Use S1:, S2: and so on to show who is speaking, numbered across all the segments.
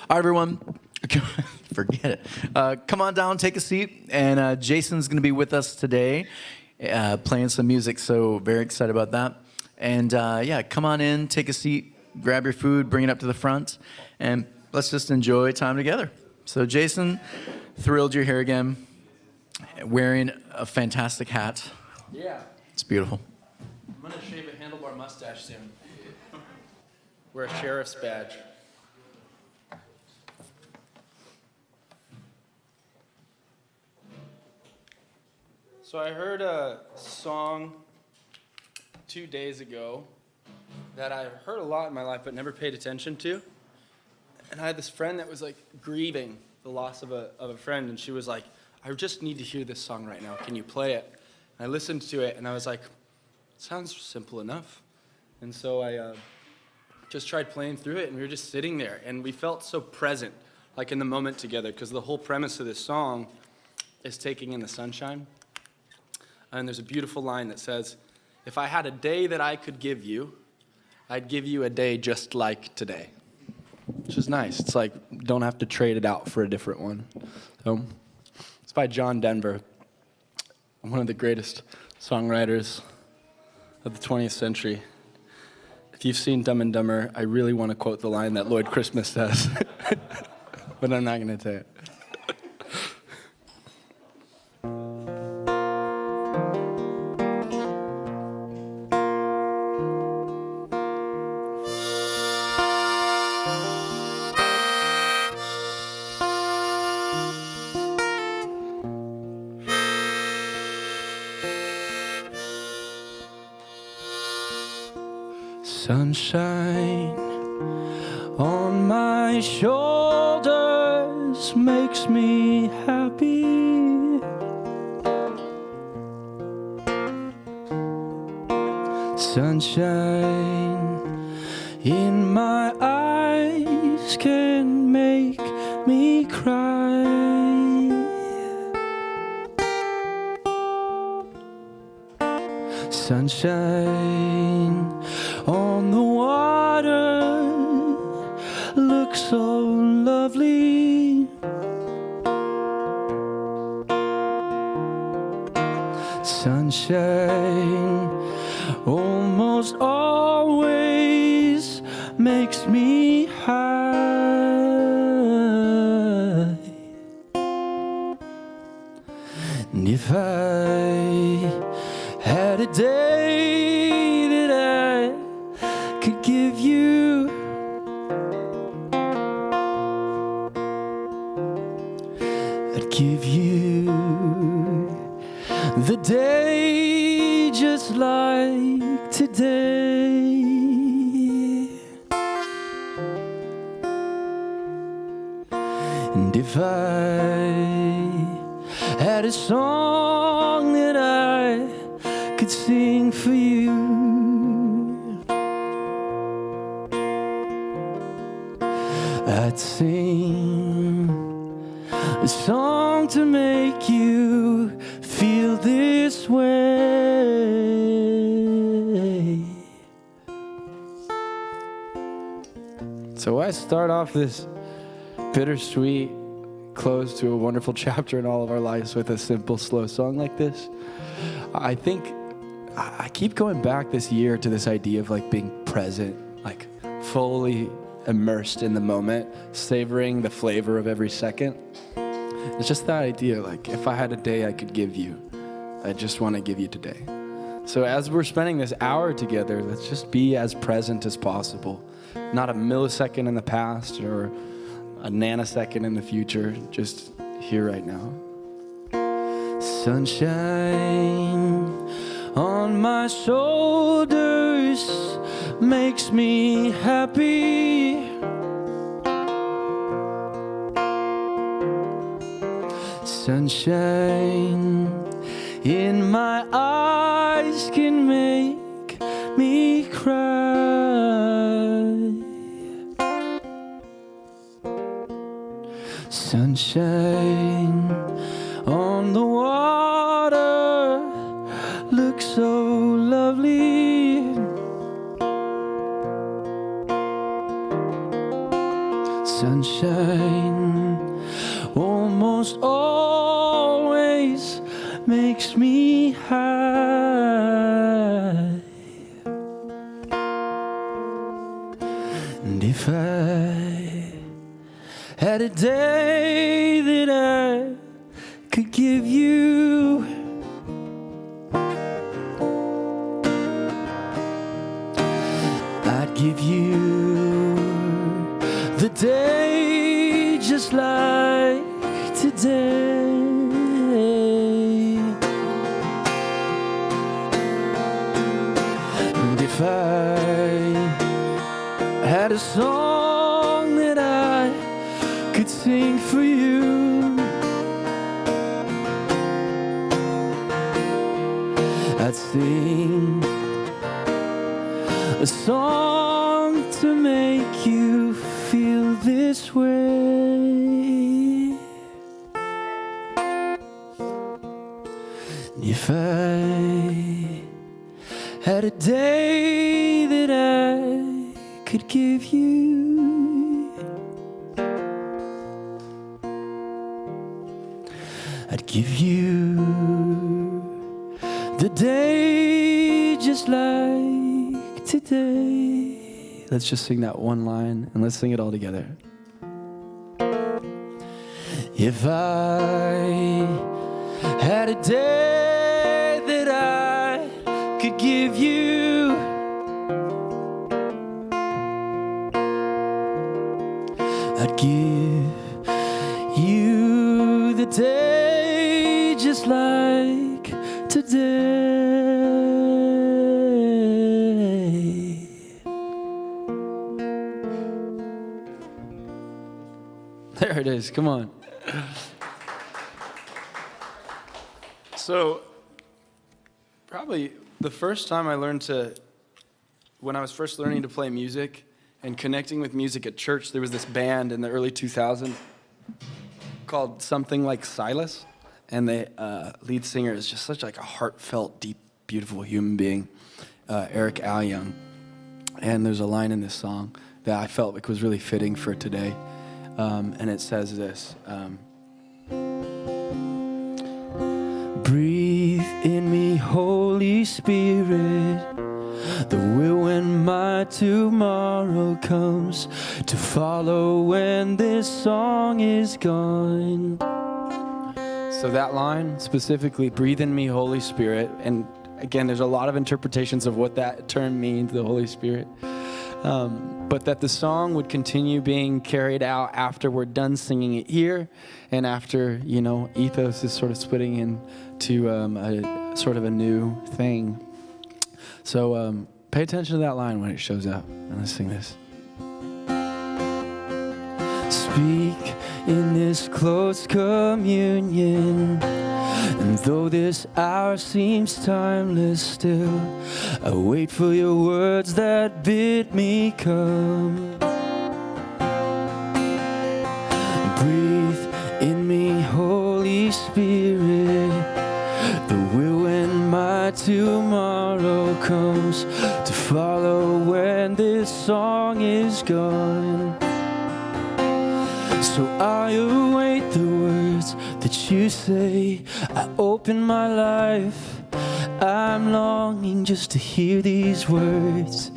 S1: All right, everyone, forget it. Come on down, take a seat, and Jason's going to be with us today, playing some music, so very excited about that. And yeah, come on in, take a seat, grab your food, bring it up to the front, and let's just enjoy time together. So Jason, thrilled you're here again, wearing a fantastic hat.
S2: Yeah.
S1: It's beautiful.
S2: I'm going to shave a handlebar mustache soon. Wear a sheriff's badge. So I heard a song 2 days ago that I heard a lot in my life but never paid attention to. And I had this friend that was like grieving the loss of a friend, and she was like, I just need to hear this song right now. Can you play it? And I listened to it, and I was like, it sounds simple enough. And so I just tried playing through it, and we were just sitting there, and we felt so present, like in the moment together, because the whole premise of this song is taking in the sunshine. And there's a beautiful line that says, if I had a day that I could give you, I'd give you a day just like today. Which is nice. It's like, don't have to trade it out for a different one. So, it's by John Denver, one of the greatest songwriters of the 20th century. If you've seen Dumb and Dumber, I really want to quote the line that Lloyd Christmas says, but I'm not going to say it. Sunshine on my shoulders makes me happy. Sunshine in my eyes can make me cry. Sunshine on the water looks so lovely. Sunshine almost always makes me high. And if I had a day that I could give you, I'd give you the day just like today. And if I had a song that I could sing for you, I'd sing a song to make you feel this way. So I start off this bittersweet close to a wonderful chapter in all of our lives with a simple, slow song like this. I think I keep going back this year to this idea of like being present, like fully immersed in the moment, savoring the flavor of every second. It's just that idea, like if I had a day I could give you, I just want to give you today. So as we're spending this hour together, let's just be as present as possible. Not a millisecond in the past or a nanosecond in the future, just here right now. Sunshine on my shoulders makes me happy. Sunshine in my eyes can make me cry. Sunshine on the water looks so lovely. Sunshine almost always makes me high. And if I had a day that I could give you, I'd give you the day just like today. And if I had a song that I could sing for you, I'd sing a song to make you feel this way. If I had a day that I could give you, I'd give you the day just like today. Let's just sing that one line and let's sing it all together. If I had a day that I could give you, I'd give you the day just like today. There it is. Come on. So, probably the first time I learned when I was first learning to play music and connecting with music at church, there was this band in the early 2000s called Something Like Silas. And the lead singer is just such like a heartfelt, deep, beautiful human being, Eric Alyoung. And there's a line in this song that I felt like was really fitting for today. And it says this, breathe in me, Holy Spirit, the will when my tomorrow comes, to follow when this song is gone. So that line specifically, breathe in me, Holy Spirit, and again, there's a lot of interpretations of what that term means, the Holy Spirit. But that the song would continue being carried out after we're done singing it here, and after, Ethos is sort of splitting into a sort of a new thing. So pay attention to that line when it shows up, and let's sing this. Speak in this close communion, and though this hour seems timeless still, I wait for your words that bid me come. Breathe in me, Holy Spirit, the will when my tomorrow comes, to follow when this song is gone. So I await the words that you say. I open my life. I'm longing just to hear these words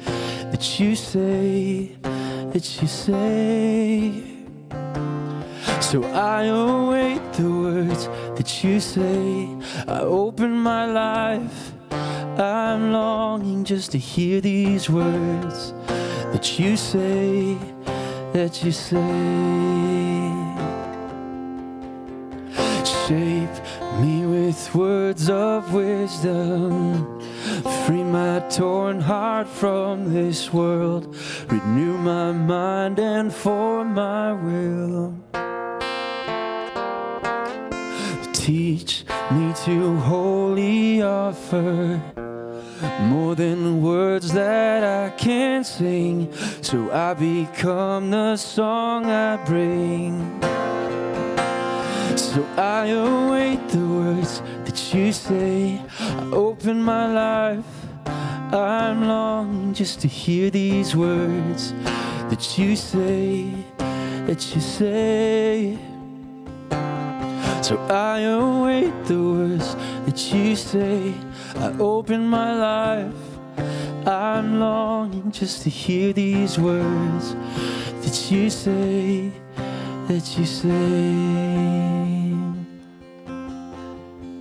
S2: that you say, that you say. So I await the words that you say. I open my life. I'm longing just to hear these words that you say, that you say. Shape me with words of wisdom. Free my torn heart from this world. Renew my mind and form my will. Teach me to wholly offer more than words that I can sing, so I become the song I bring. So I await the words that you say. I open my life. I'm longing just to hear these words that you say, that you say. So I await the words that you say. I open my life. I'm longing just to hear these words that you say, that you say.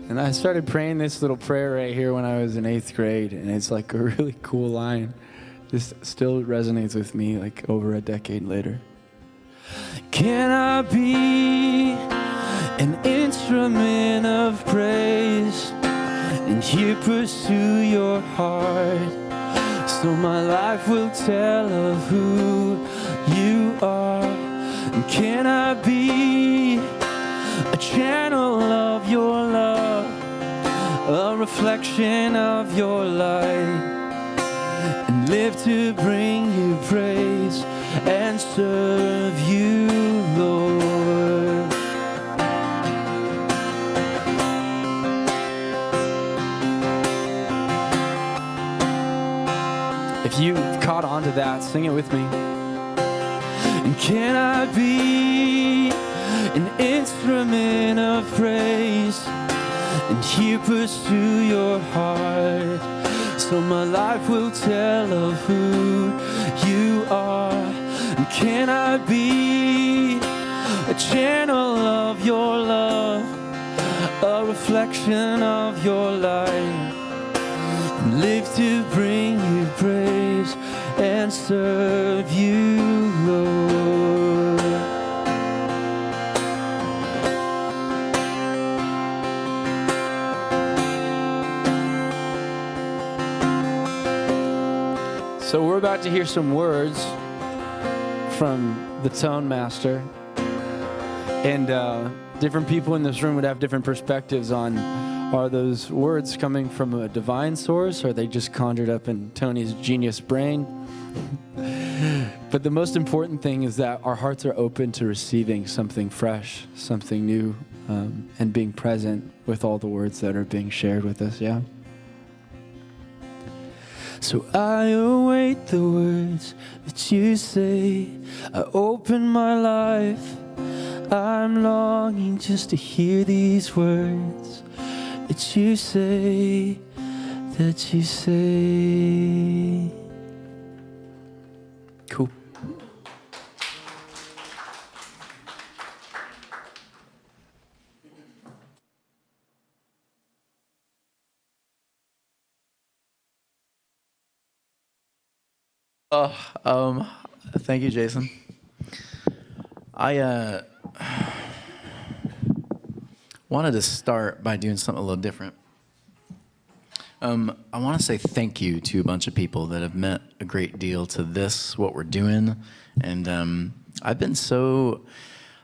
S2: And I started praying this little prayer right here when I was in 8th grade, and it's like a really cool line. Just still resonates with me like over a decade later. Can I be an instrument of praise and here pursue your heart, so my life will tell of who you are? And can I be a channel of your love, a reflection of your light, and live to bring you praise and serve you, Lord? If you caught on to that, sing it with me. And can I be an instrument of praise and here pursue your heart, so my life will tell of who you are? And can I be a channel of your love, a reflection of your light, and live to bring you praise and serve you, Lord? So we're about to hear some words from the tone master, and different people in this room would have different perspectives on, are those words coming from a divine source, or are they just conjured up in Tony's genius brain? But the most important thing is that our hearts are open to receiving something fresh, something new, and being present with all the words that are being shared with us, yeah? So I await the words that you say. I open my life. I'm longing just to hear these words that you say, that you say. Cool.
S1: Thank you, Jason. I wanted to start by doing something a little different. I want to say thank you to a bunch of people that have meant a great deal to this, what we're doing, and I've been so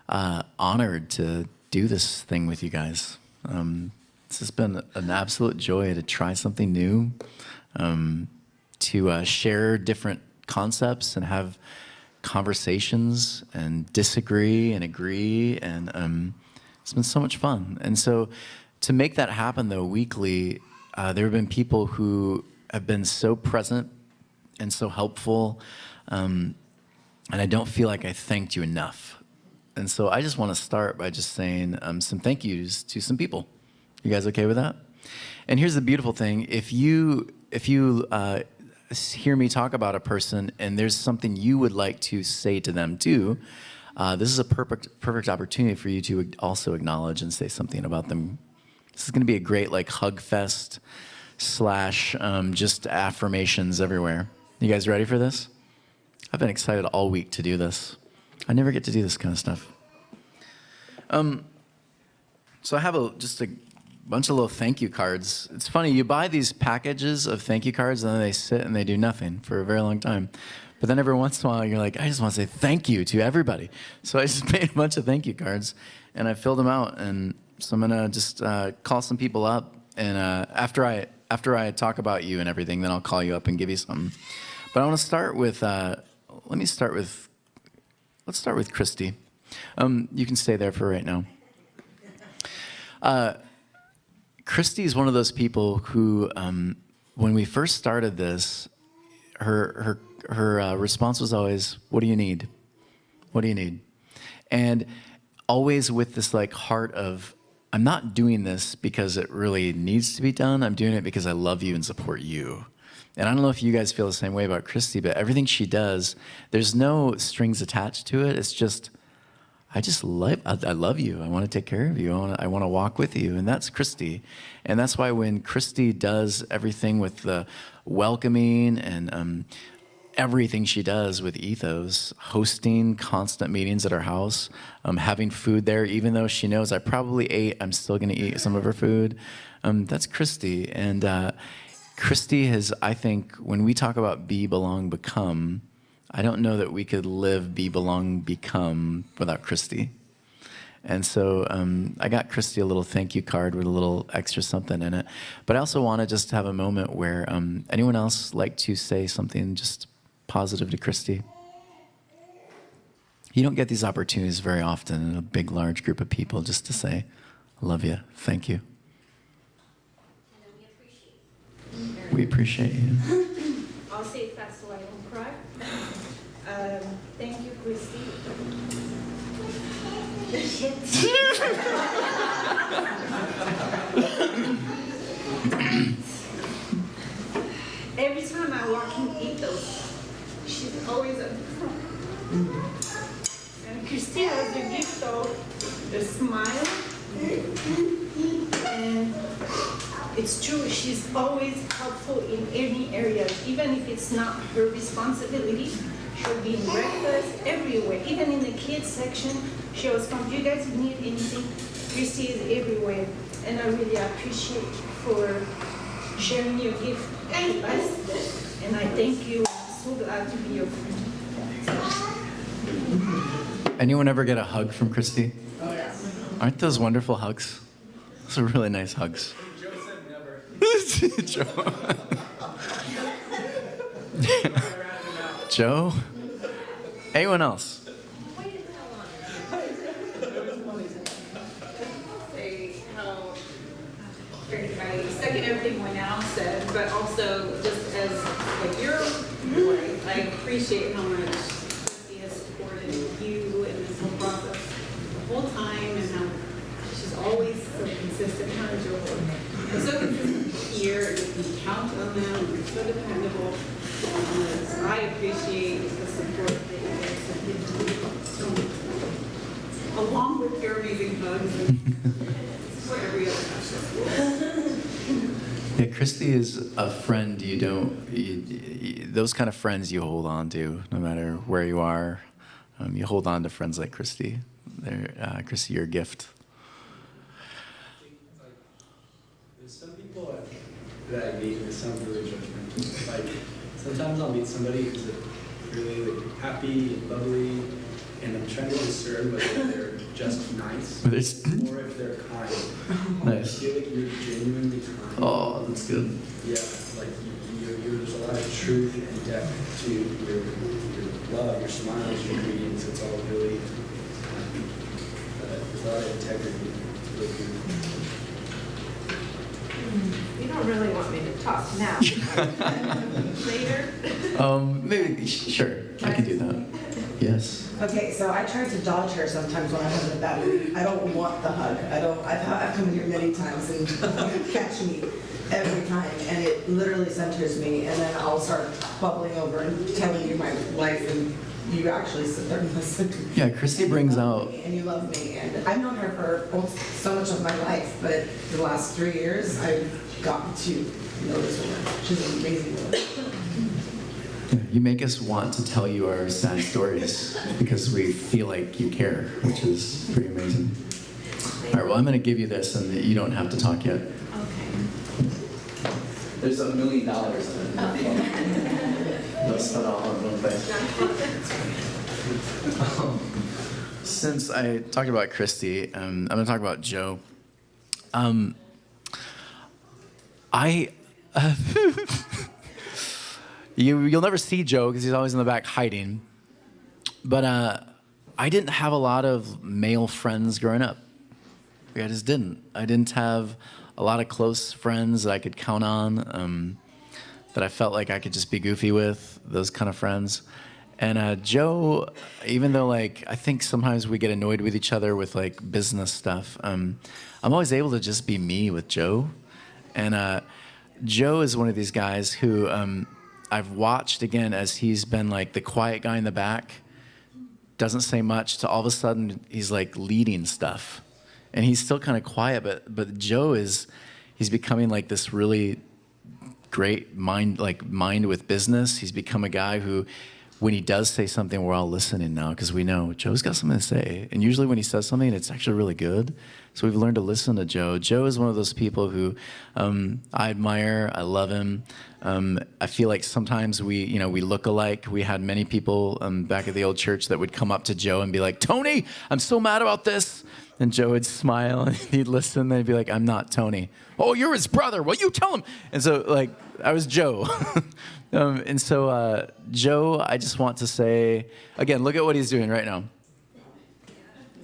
S1: honored to do this thing with you guys. This has been an absolute joy to try something new, to share different concepts and have conversations and disagree and agree, and it's been so much fun. And so to make that happen, though, weekly, there have been people who have been so present and so helpful, and I don't feel like I thanked you enough. And so I just want to start by just saying some thank yous to some people. You guys okay with that? And here's the beautiful thing. If you hear me talk about a person and there's something you would like to say to them too, this is a perfect opportunity for you to also acknowledge and say something about them. This is going to be a great like hug fest / just affirmations everywhere. You guys ready for this? I've been excited all week to do this. I never get to do this kind of stuff. So I have just a bunch of little thank you cards. It's funny, you buy these packages of thank you cards and then they sit and they do nothing for a very long time. But then every once in a while you're like, I just want to say thank you to everybody. So I just made a bunch of thank you cards and I filled them out. And so I'm gonna just call some people up, and after I talk about you and everything, then I'll call you up and give you something. But I want to start with let's start with Christy. You can stay there for right now. Christy is one of those people who, when we first started this, her response was always, "What do you need? What do you need?" And always with this like heart of, I'm not doing this because it really needs to be done. I'm doing it because I love you and support you. And I don't know if you guys feel the same way about Christy, but everything she does, there's no strings attached to it. It's just, I love you. I want to take care of you. I want to walk with you. And that's Christy. And that's why when Christy does everything with the welcoming and everything she does with Ethos, hosting constant meetings at her house, having food there, even though she knows I probably ate, I'm still going to eat some of her food. That's Christy. And Christy has, I think, when we talk about be, belong, become, I don't know that we could live, be, belong, become without Christy. And so I got Christy a little thank you card with a little extra something in it. But I also want to just have a moment where anyone else like to say something just positive to Christy? You don't get these opportunities very often in a big, large group of people just to say, I love you, thank you. We appreciate you.
S3: I'll say it fast so I don't cry. Thank you, Christy. Every time I walk in Ethos, she's always at the front. And Christy has the gift of the smile. And it's true, she's always helpful in any area, even if it's not her responsibility. She'll be in breakfast, everywhere. Even in the kids section, she always comes, do you guys need anything? Christy is everywhere. And I really appreciate for sharing your gift with us. And I thank you. I'm so glad to be your friend.
S1: Anyone ever get a hug from Christy?
S3: Oh, yeah.
S1: Aren't those wonderful hugs? Those are really nice hugs.
S2: Joe said never.
S1: Joe. Joe? Anyone else?
S4: Say how I second everything Moynell said, but also just as like your boy, I appreciate how much Christy has supported you in this whole process the whole time, and how she's always so consistent. How did you so consistent here, and you can count on them, and you're so dependable. So I appreciate the support that you guys have given me. So, along with your amazing hugs and for every other passion.
S1: Yeah, Christy is a friend those kind of friends you hold on to, no matter where you are. You hold on to friends like Christy. Christy, you're a gift.
S5: There's some people that I meet that sound really judgmental. Like, sometimes I'll meet somebody who's really like, happy and bubbly, and I'm trying to discern whether they're just nice or if they're kind.
S1: Nice.
S5: I feel like you're genuinely kind.
S1: Oh, that's good.
S5: Yeah, like there's a lot of truth and depth to your love, your smiles, your greetings. It's all really, there's a lot of integrity. It's really beautiful.
S6: You don't really want me to talk now. Later?
S1: Maybe, sure, I can do that. Yes.
S7: Okay, so I try to dodge her sometimes when I'm having a bad week. I don't want the hug. I've come here many times and you catch me every time, and it literally centers me, and then I'll start bubbling over and telling you my life, and you actually sit there and listen.
S1: Yeah, Christy brings out.
S7: And you love me, and I've known her for so much of my life, but for the last 3 years, I've gotten to know this woman. She's an amazing woman.
S1: You make us want to tell you our sad stories because we feel like you care, which is pretty amazing. All right, well, I'm going to give you this, and you don't have to talk yet.
S6: Okay.
S1: There's $1 million in it. Let's put all in one place. Since I talked about Christy, I'm going to talk about Joe. You'll never see Joe because he's always in the back hiding. But I didn't have a lot of male friends growing up. I just didn't. I didn't have a lot of close friends that I could count on, that I felt like I could just be goofy with, those kind of friends. And Joe, even though like I think sometimes we get annoyed with each other with like business stuff, I'm always able to just be me with Joe. And Joe is one of these guys who I've watched again as he's been like the quiet guy in the back, doesn't say much, to all of a sudden he's like leading stuff. And he's still kind of quiet, but Joe he's becoming like this really great mind with business. He's become a guy who, when he does say something, we're all listening now because we know Joe's got something to say. And usually when he says something, it's actually really good. So we've learned to listen to Joe. Joe is one of those people who I admire. I love him. I feel like sometimes we look alike. We had many people back at the old church that would come up to Joe and be like, Tony, I'm so mad about this. And Joe would smile and he'd listen. And he'd be like, I'm not Tony. Oh, you're his brother. Well, you tell him. And so like, I was Joe. And so Joe, I just want to say, again, look at what he's doing right now.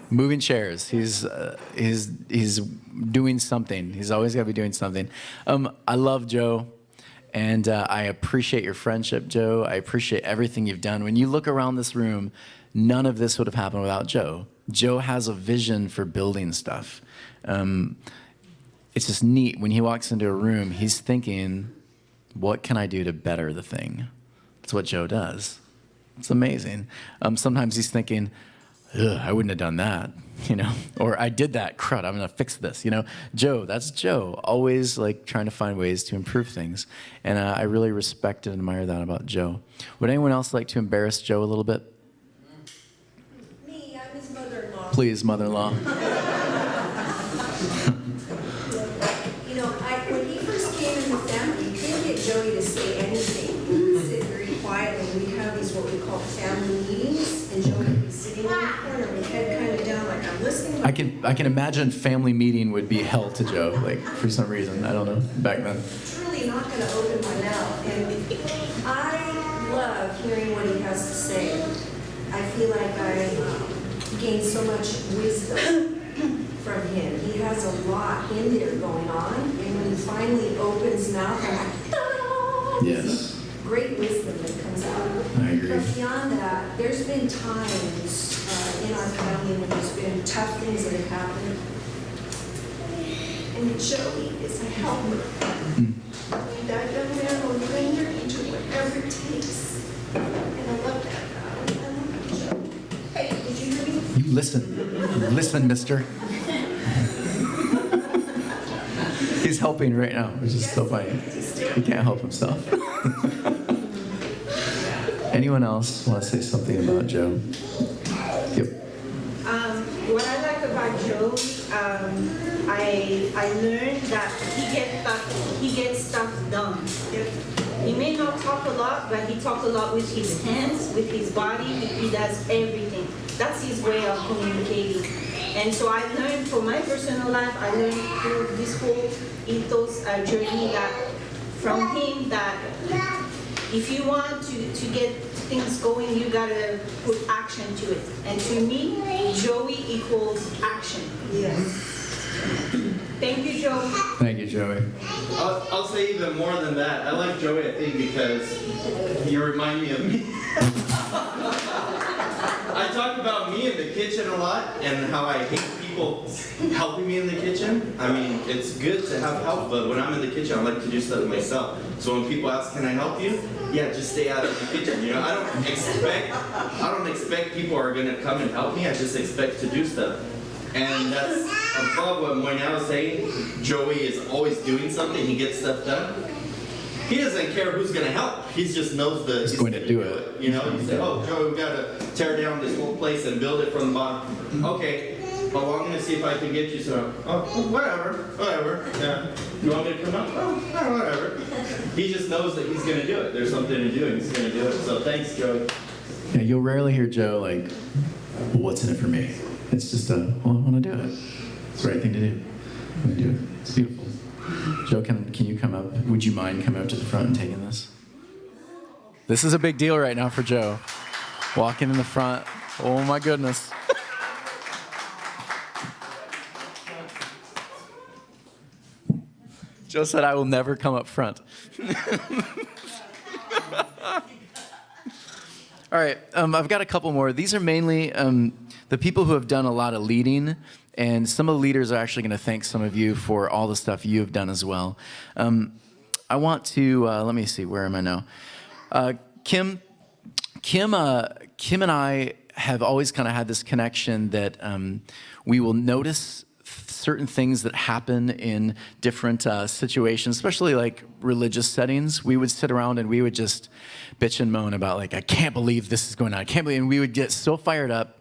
S1: Moving chairs. He's doing something. He's always got to be doing something. I love Joe. And I appreciate your friendship, Joe. I appreciate everything you've done. When you look around this room, none of this would have happened without Joe. Joe has a vision for building stuff. It's just neat. When he walks into a room, he's thinking, what can I do to better the thing? That's what Joe does. It's amazing. Sometimes he's thinking, I wouldn't have done that, or I did that, crud, I'm gonna fix this, Joe, that's Joe, always like trying to find ways to improve things. And I really respect and admire that about Joe. Would anyone else like to embarrass Joe a little bit?
S8: Me, I'm his mother-in-law.
S1: Please, mother-in-law.
S8: When he first came in the family, you couldn't get Joey to say anything. He would sit very quietly. We'd have these what we call family meetings, and Joey would be sitting in the corner with head kind of down, like I'm listening.
S1: I can imagine family meeting would be hell to Joe, like for some reason. I don't know, back then.
S8: Truly not going to open my mouth. And I love hearing what he has to say. I feel like I gained so much wisdom from him. He has a lot in there going on, and when he finally opens mouth, I'm like, ah!
S1: Yes.
S8: Great wisdom that comes out.
S1: I agree.
S8: But beyond that, there's been times in our family when there's been tough things that have happened, and Joey is a helper. That young man will bring her into whatever it takes, and I love that guy. I love Joe. Hey, did you hear me?
S1: You listen, mister. He's helping right now, which is so funny. He can't help himself. Anyone else want to say something about Joe? Yep.
S3: What I like about Joe, I learned that he gets stuff done. He may not talk a lot, but he talks a lot with his hands, with his body. He does everything. That's his way of communicating. And so I learned from my personal life, I learned through this whole ethos journey that from him that if you want to get things going, you gotta put action to it. And to me, Joey equals action.
S8: Yes.
S3: Thank you, Joe.
S1: Thank you, Joey.
S9: I'll say even more than that. I like Joey, I think, because you remind me of me. I talk about me in the kitchen a lot and how I hate people helping me in the kitchen. I mean, it's good to have help, but when I'm in the kitchen, I like to do stuff myself. So when people ask, can I help you? Yeah, just stay out of the kitchen. I don't expect people are gonna come and help me. I just expect to do stuff. And that's above what Moynihan was saying. Joey is always doing something. He gets stuff done. He doesn't care who's going to help. He just knows he's
S1: going to do it.
S9: You say, oh, Joey, we've got to tear down this whole place and build it from the bottom. Okay. Well, I'm going to see if I can get you some. Oh, whatever. Yeah. You want me to come up? Oh, whatever. He just knows that he's going to do it. There's something to do, and he's going to do it. So thanks, Joey.
S1: Yeah, you'll rarely hear Joe like, well, what's in it for me? It's just well, I want to do it. It's the right thing to do. I'm going to do it. It's beautiful. Joe, can you come up? Would you mind coming up to the front and taking this? This is a big deal right now for Joe. Walking in the front. Oh my goodness. Joe said I will never come up front. All right, I've got a couple more. These are mainly the people who have done a lot of leading, and some of the leaders are actually going to thank some of you for all the stuff you have done as well. I want to, let me see, where am I now? Kim and I have always kind of had this connection that we will notice certain things that happen in different situations, especially like religious settings. We would sit around and we would just bitch and moan about like, I can't believe this is going on. I can't believe, and we would get so fired up.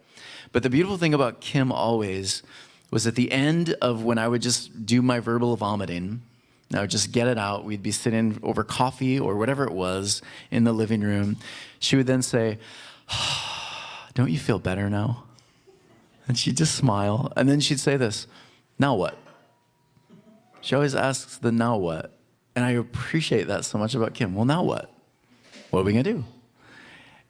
S1: But the beautiful thing about Kim always was at the end of when I would just do my verbal vomiting, and I would just get it out. We'd be sitting over coffee or whatever it was in the living room. She would then say, don't you feel better now? And she'd just smile. And then she'd say this, now what? She always asks the now what. And I appreciate that so much about Kim. Well, now what? What are we going to do?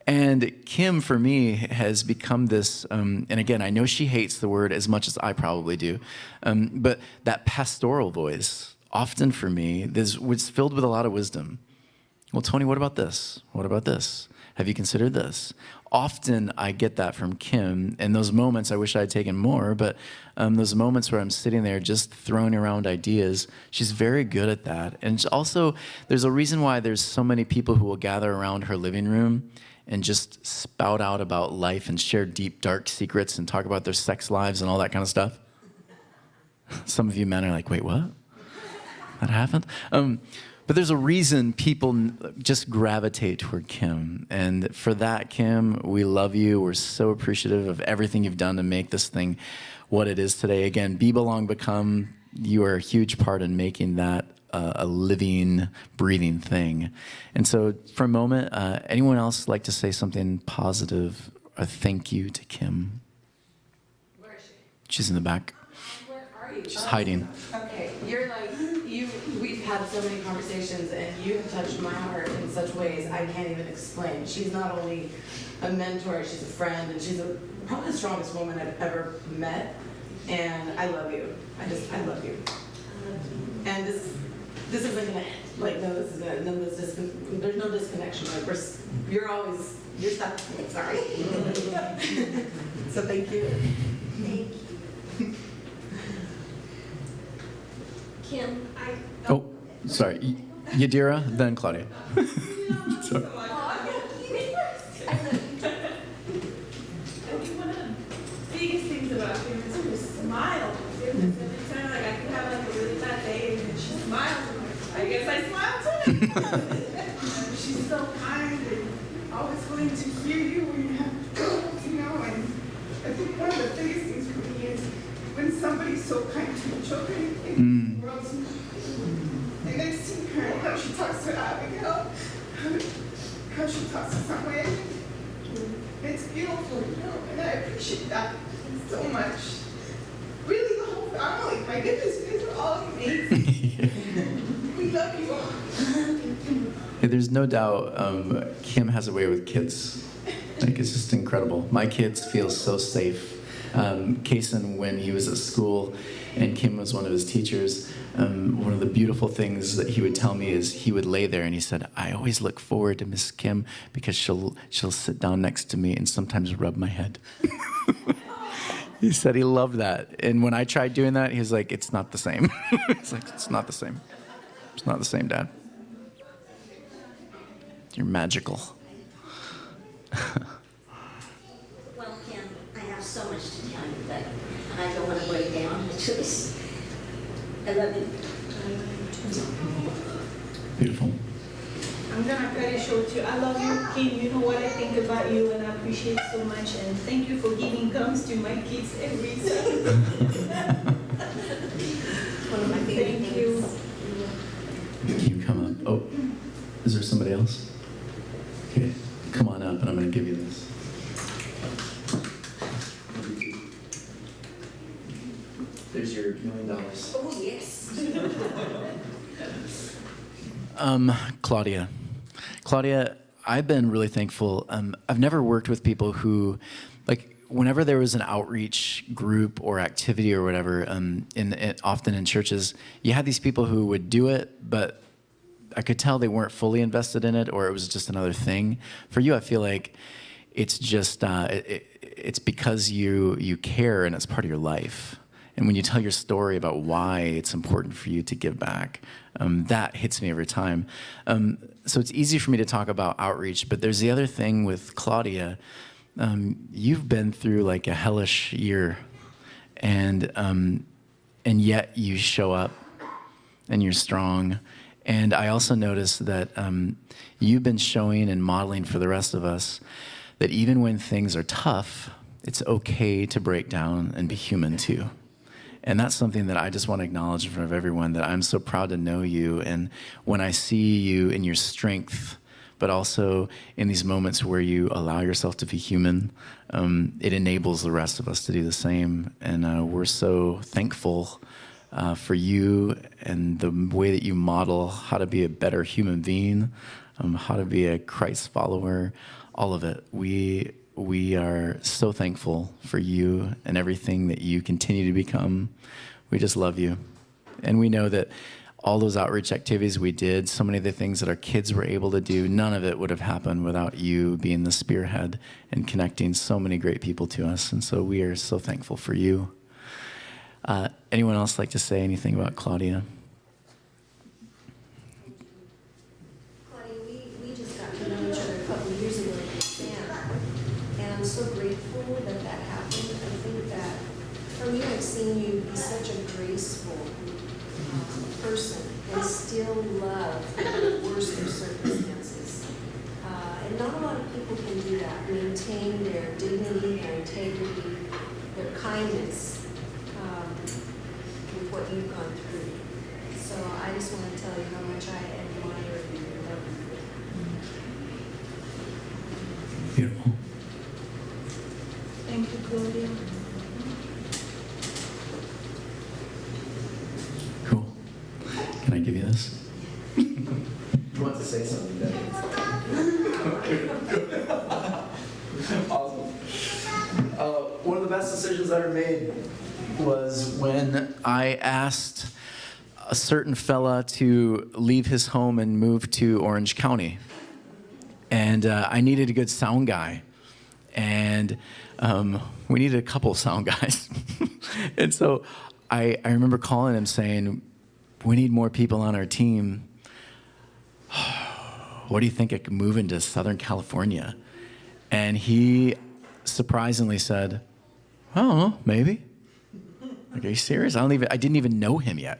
S1: And Kim, for me, has become this, and again, I know she hates the word as much as I probably do, but that pastoral voice, often for me, was filled with a lot of wisdom. Well, Tony, what about this? What about this? Have you considered this? Often I get that from Kim. In those moments, I wish I had taken more, but those moments where I'm sitting there just throwing around ideas, she's very good at that. And also, there's a reason why there's so many people who will gather around her living room and just spout out about life and share deep, dark secrets and talk about their sex lives and all that kind of stuff. Some of you men are like, wait, what? That happened? But there's a reason people just gravitate toward Kim. And for that, Kim, we love you. We're so appreciative of everything you've done to make this thing what it is today. Again, Be Belong Become, you are a huge part in making that a living, breathing thing. And so for a moment, anyone else like to say something positive, a thank you to Kim?
S6: Where is she?
S1: She's in the back.
S6: Where are you?
S1: She's hiding.
S7: Okay, you're like, we've had so many conversations and you have touched my heart in such ways I can't even explain. She's not only a mentor, she's a friend, and she's probably the strongest woman I've ever met. And I love you. I love you. And this isn't gonna end. Like, no, this is gonna, no, there's no disconnection. Like, you're stuck. Sorry. So thank you.
S8: Thank you. Kim,
S1: Oh, sorry. Yadira, then Claudia. Sorry.
S6: I think one of the biggest things about him is her smile. Every time, like, I can have like a really bad day and then she smiles. I'm like, I guess I smile too. She's so kind and always willing to hear you when you have troubles, you know. And I think one of the biggest things for me is when somebody's so kind to the children in the world. And I see her, how she talks to Abigail, how she talks to someone. It's beautiful, you know, and I appreciate that so much. Really, the whole family. My goodness, you guys are all amazing. We love you all.
S1: Hey, there's no doubt Kim has a way with kids. Like, it's just incredible. My kids feel so safe. Kason, when he was at school and Kim was one of his teachers, one of the beautiful things that he would tell me is he would lay there and he said, I always look forward to Miss Kim because she'll sit down next to me and sometimes rub my head. He said he loved that. And when I tried doing that, he was like, it's not the same. It's like, it's not the same. It's not the same, Dad. You're magical.
S8: well, Kim, I have so much to tell you, but I don't want to break down. It's just, I love you.
S1: Beautiful.
S3: I'm gonna cut it short too. I love you, Kim. You know what I think about you, and I appreciate so much. And thank you for giving gums to my kids every Sunday.
S8: One of my favorite
S3: Thank
S8: things.
S1: Can you come up? Oh, is there somebody else? Okay, come on up and I'm going to give you this. There's your $1 million.
S8: Oh, yes.
S1: Claudia, I've been really thankful. I've never worked with people who, like, whenever there was an outreach group or activity or whatever, often in churches, you had these people who would do it, but I could tell they weren't fully invested in it, or it was just another thing. For you, I feel like it's just it's because you care and it's part of your life. And when you tell your story about why it's important for you to give back, that hits me every time. So it's easy for me to talk about outreach, but there's the other thing with Claudia. You've been through like a hellish year, and yet you show up and you're strong. And I also noticed that you've been showing and modeling for the rest of us that even when things are tough, it's okay to break down and be human too. And that's something that I just want to acknowledge in front of everyone, that I'm so proud to know you. And when I see you in your strength, but also in these moments where you allow yourself to be human, it enables the rest of us to do the same. And we're so thankful for you and the way that you model how to be a better human being, how to be a Christ follower, all of it. We are so thankful for you and everything that you continue to become. We just love you. And we know that all those outreach activities we did, so many of the things that our kids were able to do, none of it would have happened without you being the spearhead and connecting so many great people to us. And so we are so thankful for you. Anyone else like to say anything about Claudia?
S8: Claudia, we just got to know each other a couple of years ago at Sam, and I'm so grateful that that happened. I think that from you, I've seen you be such a graceful person and still love in the worst of circumstances. And not a lot of people can do that, maintain their dignity, their integrity, their kindness with what you've gone through. So I just want to tell you how much I admire you and love you.
S1: Beautiful.
S3: Thank you, Claudia.
S1: Cool. Can I give you this? You want to say something, Debbie? Awesome. One of the best decisions I ever made was when I asked a certain fella to leave his home and move to Orange County. And I needed a good sound guy. And we needed a couple sound guys. And so I remember calling him saying, we need more people on our team. What do you think I could move into Southern California? And he surprisingly said, I don't know, maybe. Like, are you serious? I didn't even know him yet.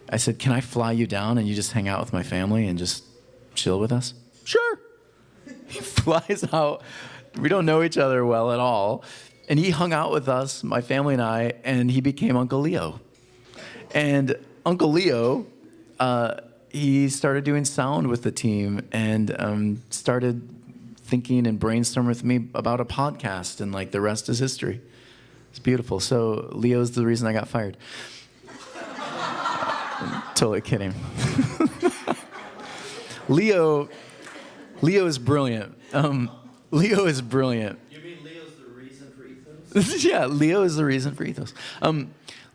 S1: I said, can I fly you down and you just hang out with my family and just chill with us? Sure. He flies out. We don't know each other well at all. And he hung out with us, my family and I, and he became Uncle Leo. And Uncle Leo, he started doing sound with the team and started thinking and brainstorming with me about a podcast, and like the rest is history. It's beautiful. So Leo's the reason I got fired. I'm totally kidding. Leo is brilliant. Leo is brilliant.
S9: You mean Leo's the reason for Ethos?
S1: Yeah, Leo is the reason for Ethos.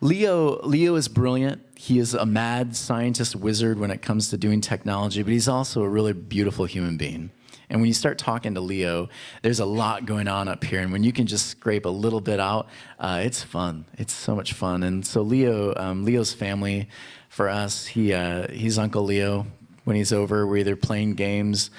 S1: Leo is brilliant. He is a mad scientist wizard when it comes to doing technology, but he's also a really beautiful human being. And when you start talking to Leo, there's a lot going on up here. And when you can just scrape a little bit out, it's fun. It's so much fun. And so Leo's family, for us, he's Uncle Leo. When he's over, we're either playing games,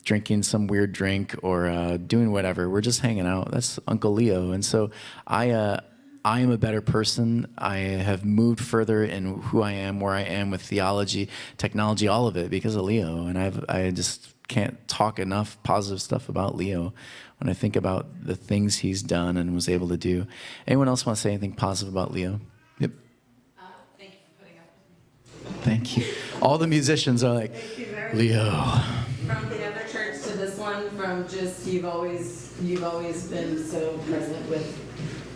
S1: drinking some weird drink, or doing whatever. We're just hanging out. That's Uncle Leo. And so I am a better person. I have moved further in who I am, where I am with theology, technology, all of it because of Leo. And I just can't talk enough positive stuff about Leo when I think about the things he's done and was able to do. Anyone else want to say anything positive about Leo? Yep.
S4: Thank you for putting up with me.
S1: Thank you. All the musicians are like, Leo.
S7: From the other church to this one, from just you've always been so present with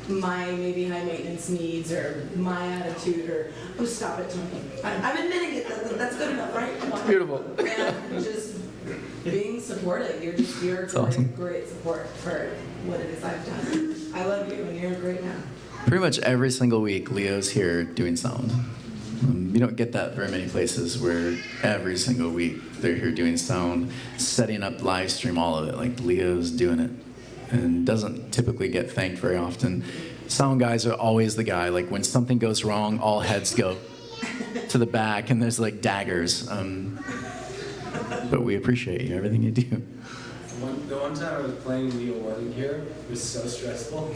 S7: my maybe high maintenance needs or my attitude or stop it, Tony. I'm admitting it. That's good enough, right? Come on.
S1: Beautiful.
S7: And just being supportive. You're
S1: awesome.
S7: great support for what it is I've done. I love you, and you're great now.
S1: Pretty much every single week, Leo's here doing sound. You don't get that very many places where every single week they're here doing sound, setting up live stream, all of it, like Leo's doing it, and doesn't typically get thanked very often. Sound guys are always the guy, like when something goes wrong, all heads go to the back, and there's like daggers. But we appreciate you, everything you do.
S5: The one time I was playing Leo wasn't here, it was so stressful.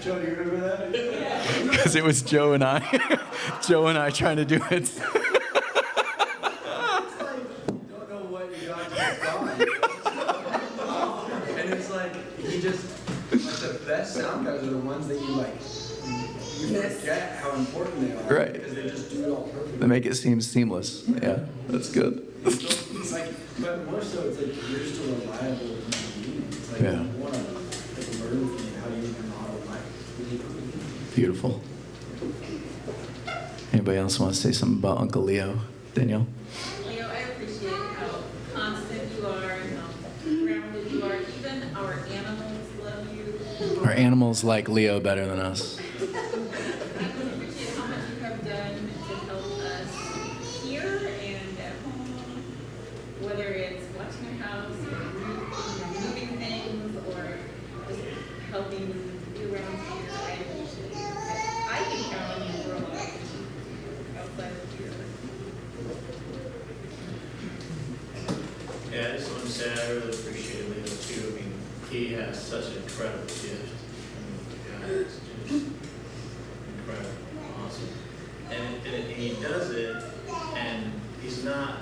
S5: Joe, do you remember that?
S1: Because it was Joe and I trying to do it.
S5: It's like, you don't know what you got to do. And it's like, he just, like the best sound guys are the ones that you like, you forget how important they are.
S1: Right.
S5: Because they just do it all perfectly.
S1: They make it seem seamless. Yeah, that's good.
S5: So it's like, but more so, it's like you're just a reliable human being. It's like,
S1: Yeah.
S5: you want to learn from you how you can model life.
S1: Beautiful. Anybody else want to say something about Uncle Leo? Danielle?
S4: Leo, I appreciate how constant you are and how grounded you are. Even our animals love you.
S1: Our animals like Leo better than us.
S4: I appreciate how much you have done to help us here and at home, whether it's watching your house or moving things or just helping be around here. I appreciate it. I can count on you for a lot outside of here.
S10: Yeah, I just want to say I really appreciate Leo too. I mean, he has such an incredible gift. I mean, God, it's just incredible, awesome. And he does it, and he's not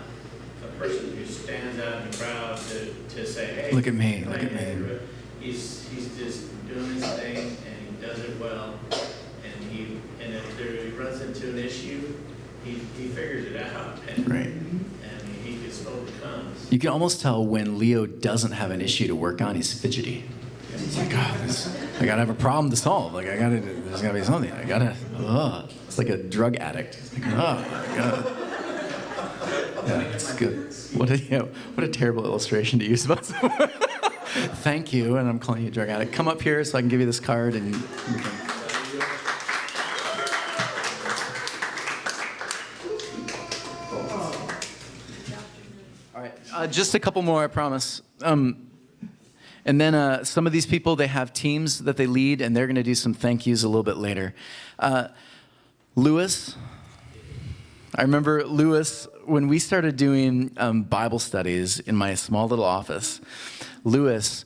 S10: a person who stands out in the crowd to say, hey,
S1: Look at me,
S10: come
S1: look at
S10: here."
S1: me.
S10: He's just doing his thing, and he does it well. And if he runs into an issue, he figures it out, and
S1: Right.
S10: he just overcomes.
S1: You can almost tell when Leo doesn't have an issue to work on, he's fidgety. He's like, God, I gotta have a problem to solve. Like, there's gotta be something. It's like a drug addict. It's like, Yeah, it's good. What a terrible illustration to use about someone. Thank you, and I'm calling you a drug addict. Come up here so I can give you this card and we can... All right, just a couple more, I promise. And then some of these people, they have teams that they lead, and they're going to do some thank yous a little bit later. Lewis, I remember Lewis, when we started doing Bible studies in my small little office, Lewis,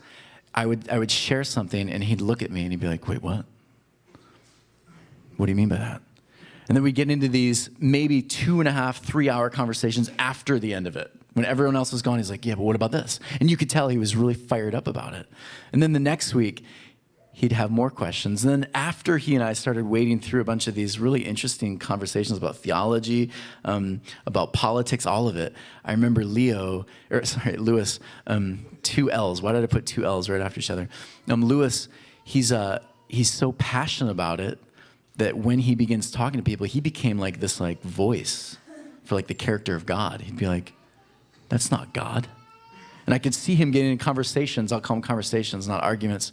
S1: I would share something, and he'd look at me, and he'd be like, wait, what? What do you mean by that? And then we get into these maybe 2.5, 3-hour conversations after the end of it. When everyone else was gone, he's like, yeah, but what about this? And you could tell he was really fired up about it. And then the next week, he'd have more questions. And then after he and I started wading through a bunch of these really interesting conversations about theology, about politics, all of it, I remember Lewis, 2 L's. Why did I put 2 L's right after each other? Lewis, he's so passionate about it that when he begins talking to people, he became like this like voice for like the character of God. He'd be like, that's not God. And I could see him getting in conversations. I'll call them conversations, not arguments.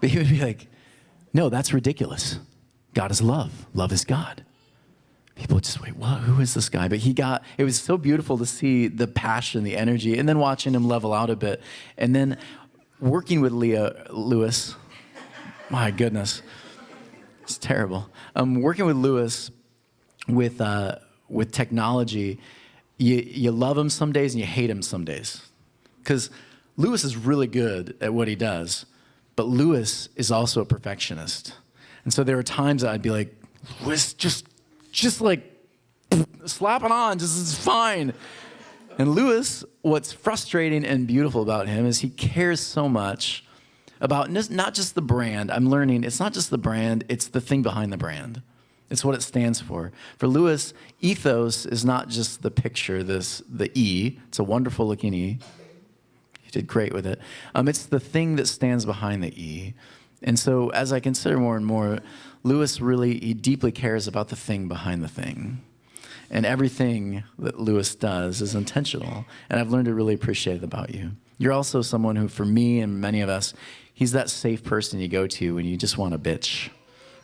S1: But he would be like, no, that's ridiculous. God is love. Love is God. People would just wait, what? Who is this guy? But it was so beautiful to see the passion, the energy, and then watching him level out a bit. And then working with Lewis, my goodness, it's terrible. Working with Lewis with technology, you love him some days and you hate him some days. Because Lewis is really good at what he does, but Lewis is also a perfectionist. And so there were times that I'd be like, Lewis, just like, slap it on, just is fine. And Lewis, what's frustrating and beautiful about him is he cares so much about not just the brand. I'm learning it's not just the brand, it's the thing behind the brand. It's what it stands for. For Lewis, ethos is not just the picture, the E. It's a wonderful looking E. You did great with it. It's the thing that stands behind the E. And so as I consider more and more, Lewis he deeply cares about the thing behind the thing. And everything that Lewis does is intentional. And I've learned to really appreciate it about you. You're also someone who, for me and many of us, he's that safe person you go to when you just want to bitch,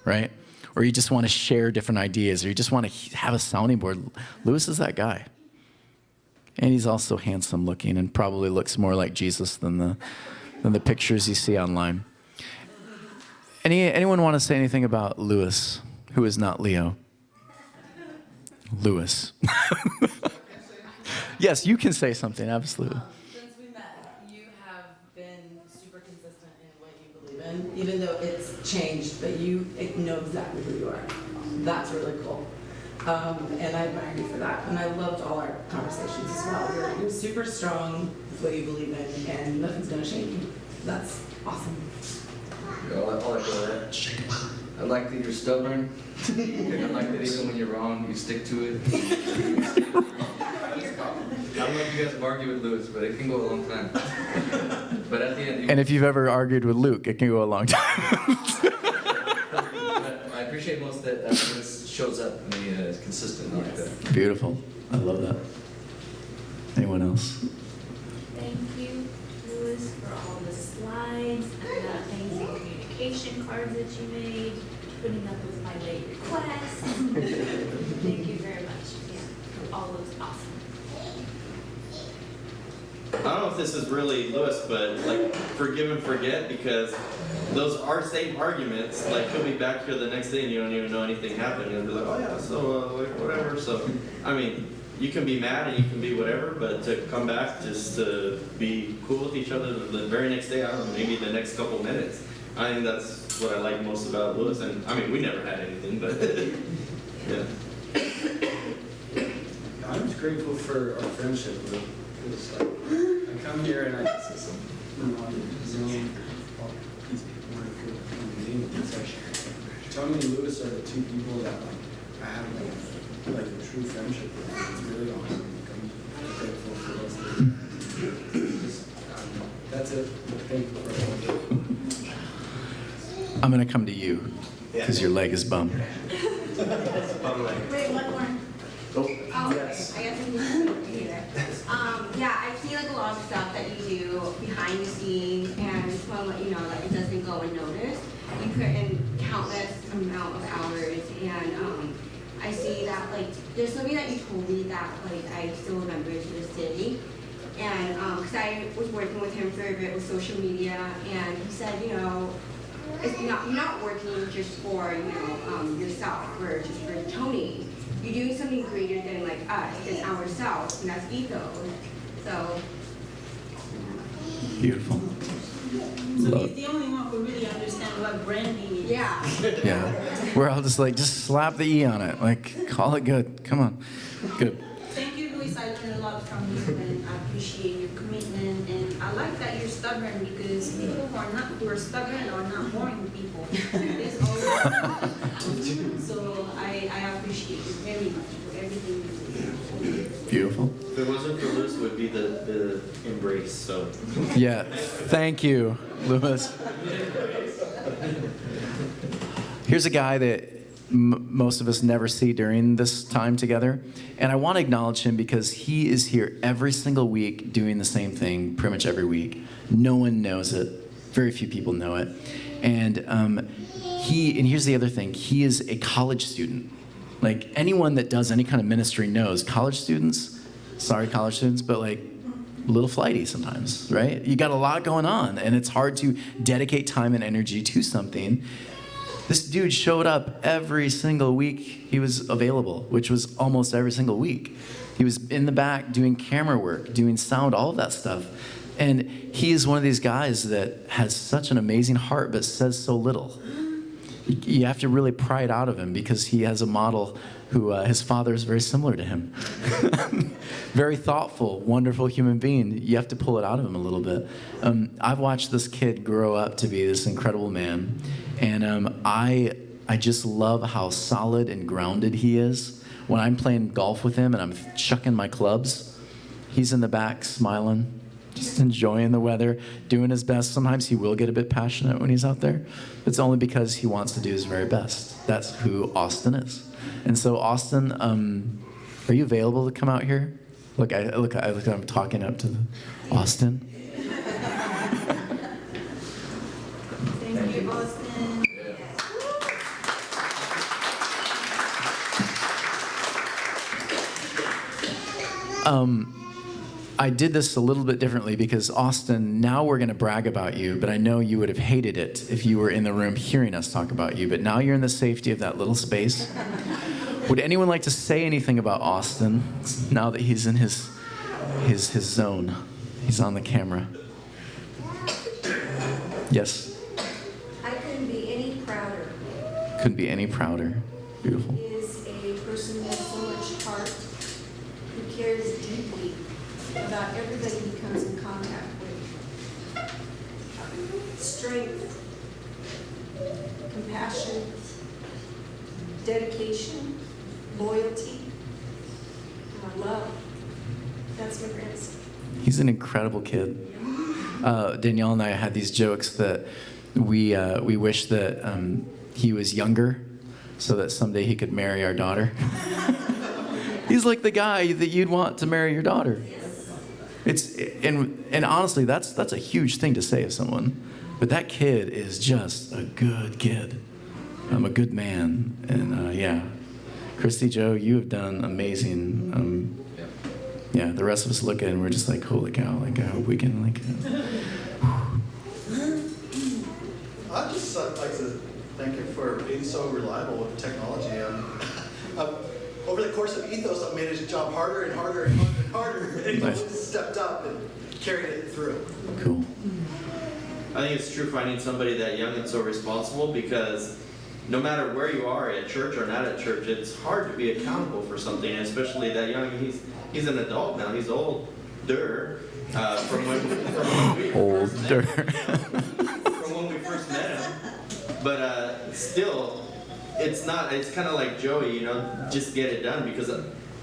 S1: right? or you just want to share different ideas, or you just want to have a sounding board, Lewis is that guy. And he's also handsome looking and probably looks more like Jesus than the pictures you see online. Anyone want to say anything about Lewis, who is not Leo? Lewis. Yes, you can say something, absolutely.
S7: Since we met, you have been super consistent in what you believe in, even though it's changed, but you know exactly who you are. That's really cool. And I admire you for that. And I loved all our conversations as well. You're super strong with what you believe in, and nothing's going to shake you. That's awesome.
S11: I'll echo that. I like that you're stubborn. I like that even when you're wrong, you stick to it. I don't know if you guys have argued with Lewis, but it can go a long time. But at the end,
S1: And if you've ever argued with Luke, it can go a long time.
S11: I appreciate most that Lewis shows up and he is consistent like that.
S1: Beautiful. I love that. Anyone else?
S12: Thank you, Louis, for all the slides and the amazing communication cards that you made, putting up with my late requests. Thank you very much. Yeah, all was awesome.
S9: I don't know if this is really Lewis, but like forgive and forget, because those are same arguments. Like he'll be back here the next day and you don't even know anything happened. You'll be like, oh yeah, so like whatever. So I mean, you can be mad and you can be whatever, but to come back just to be cool with each other the very next day, I don't know, maybe the next couple minutes. I think that's what I like most about Lewis. And I mean, we never had anything, but yeah.
S5: I'm just grateful for our friendship, Lou. It's like, I come here and I just Zoom, all these wonderful human beings. It's like, Tony and Lewis are the two people that like I have like a true friendship with. It's really awesome. I'm grateful for those things. That's it. Thank you for everything.
S1: I'm going to come to you because your leg is bum.
S4: Wait, one more.
S13: Oh, yes. I guess I can do that. Yeah, I see like a lot of stuff that you do behind the scenes, and I just want to let you know that it doesn't go unnoticed. You put in countless amount of hours, and I see that like there's something that you told me that like I still remember to this day. And because I was working with him for a bit with social media, and he said, you know, you're not working just for yourself or just for Tony. You're doing something greater than like us and ourselves, and that's Ethos. So
S1: Beautiful.
S3: So he's the only one who really understands what branding is.
S13: yeah.
S1: Yeah. We're all just like, just slap the E on it. Like, call it good. Come on. Good.
S3: Thank you, Luis. I learned a lot from you, and I appreciate your commitment. And I like that you're stubborn, because people who are stubborn are not boring people. There's always so I appreciate you very much for everything you do.
S1: Beautiful.
S9: If it wasn't for Lewis, it would be the embrace. So
S1: Yeah. Thank you, Lewis. Here's a guy that most of us never see during this time together. And I want to acknowledge him because he is here every single week doing the same thing pretty much every week. No one knows it. Very few people know it. And here's the other thing. He is a college student. Like anyone that does any kind of ministry knows college students, sorry college students, but like a little flighty sometimes, right? You got a lot going on and it's hard to dedicate time and energy to something. This dude showed up every single week he was available, which was almost every single week. He was in the back doing camera work, doing sound, all of that stuff. And he is one of these guys that has such an amazing heart but says so little. You have to really pry it out of him because he has a model who his father is very similar to him. Very thoughtful, wonderful human being. You have to pull it out of him a little bit. I've watched this kid grow up to be this incredible man. And I just love how solid and grounded he is. When I'm playing golf with him and I'm chucking my clubs, he's in the back smiling, just enjoying the weather, doing his best. Sometimes he will get a bit passionate when he's out there. It's only because he wants to do his very best. That's who Austin is. And so Austin, are you available to come out here? Look, I'm talking up to Austin.
S3: Thank you, Austin.
S1: I did this a little bit differently because, Austin, now we're going to brag about you, but I know you would have hated it if you were in the room hearing us talk about you. But now you're in the safety of that little space. Would anyone like to say anything about Austin now that he's in his zone? He's on the camera. Yes?
S8: I couldn't be any prouder.
S1: Couldn't be any prouder. Beautiful.
S8: He is a person with so much heart, who cares deeply about everybody he comes in contact with. Strength, compassion, dedication, loyalty, and love. That's my grandson.
S1: He's an incredible kid. Danielle and I had these jokes that we wish that he was younger so that someday he could marry our daughter. He's like the guy that you'd want to marry your daughter. And honestly, that's a huge thing to say of someone. But that kid is just a good kid. I'm a good man. And yeah, Christy, Joe, you have done amazing. Yeah, the rest of us look at it and we're just like, holy cow, like I hope we can like.
S14: I'd just like to thank you for being so reliable with the technology. Over the course of Ethos, I've made his job harder and harder and harder and harder, and
S1: Nice.
S14: he stepped up and carried it through.
S1: Cool.
S9: I think it's true finding somebody that young and so responsible, because no matter where you are at church or not at church, it's hard to be accountable for something, and especially that young. He's an adult now. He's older from when we first met him. But still, it's kind of like Joey, just get it done, because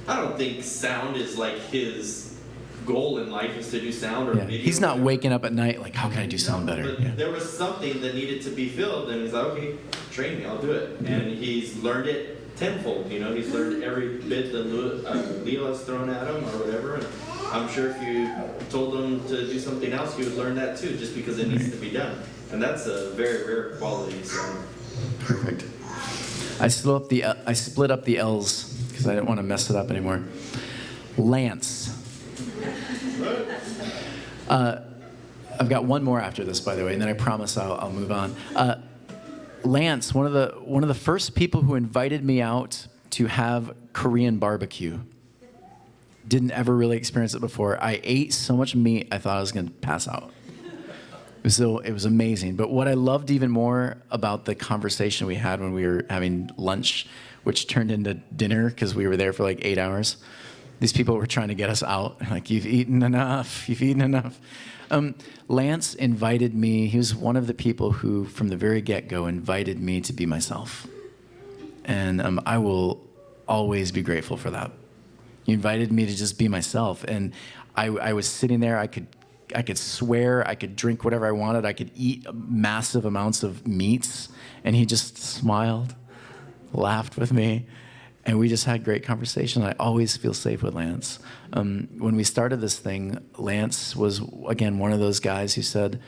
S9: I don't think sound is like his goal in life is to do sound or video.
S1: He's not waking up at night like, how can I do sound better?
S9: But
S1: Yeah.
S9: there was something that needed to be filled, and he's like, okay, train me, I'll do it. And he's learned it tenfold, he's learned every bit that Leo has thrown at him or whatever. And I'm sure if you told him to do something else, he would learn that too, just because it needs to be done. And that's a very rare quality. So.
S1: Perfect. I split up the L's because I didn't want to mess it up anymore. Lance. I've got one more after this, by the way, and then I promise I'll move on. Lance, one of the first people who invited me out to have Korean barbecue. Didn't ever really experience it before. I ate so much meat I thought I was going to pass out. It was amazing. But what I loved even more about the conversation we had when we were having lunch, which turned into dinner because we were there for like 8 hours. These people were trying to get us out. Like, you've eaten enough. You've eaten enough. Lance invited me. He was one of the people who, from the very get-go, invited me to be myself. And I will always be grateful for that. He invited me to just be myself. And I was sitting there. I could swear. I could drink whatever I wanted. I could eat massive amounts of meats. And he just smiled, laughed with me. And we just had great conversation. I always feel safe with Lance. When we started this thing, Lance was, again, one of those guys who said,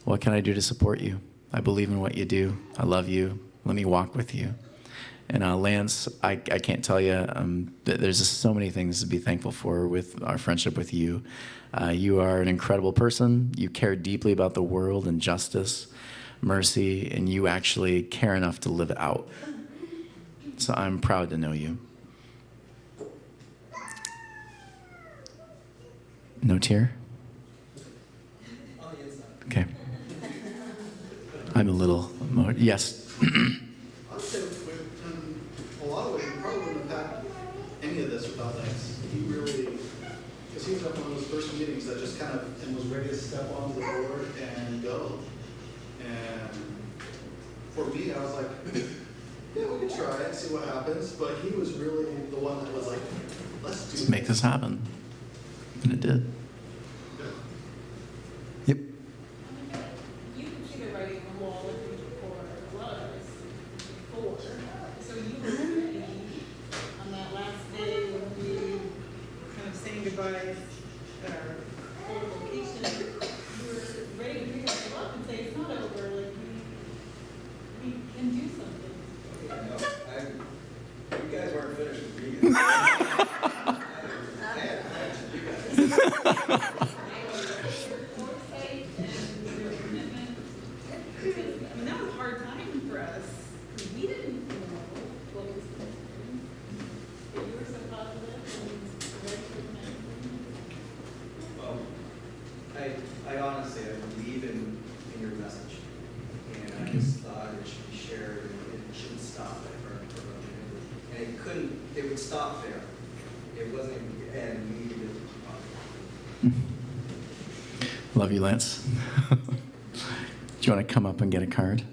S1: what can I do to support you? I believe in what you do. I love you. Let me walk with you. And Lance, I can't tell you, there's just so many things to be thankful for with our friendship with you. You are an incredible person. You care deeply about the world and justice, mercy, and you actually care enough to live it out. So I'm proud to know you. No tear? Okay. I'm a little more, yes.
S14: I would say in a lot of ways, we probably wouldn't have had any of this without Lance. He really, because he was at one of those first meetings that just kind of and was ready to step onto the board and go. And for me, I was like, yeah, we could try and see what happens. But he was really the one that was like, let's do
S1: Let's make this happen. And it did. Yep.
S6: You can see the writing on the wall for a lot of us before. So you were ready on that last day when we were kind of saying goodbye at our old location. You were ready to pick us up and say it's not over. Like we can do something.
S11: You guys weren't finished with me. I had a
S15: I honestly, I believe in your message. And I just thought it should be shared and it shouldn't stop there for and it would stop there. It wasn't, and we needed to.
S1: Love you, Lance. Do you want to come up and get a card?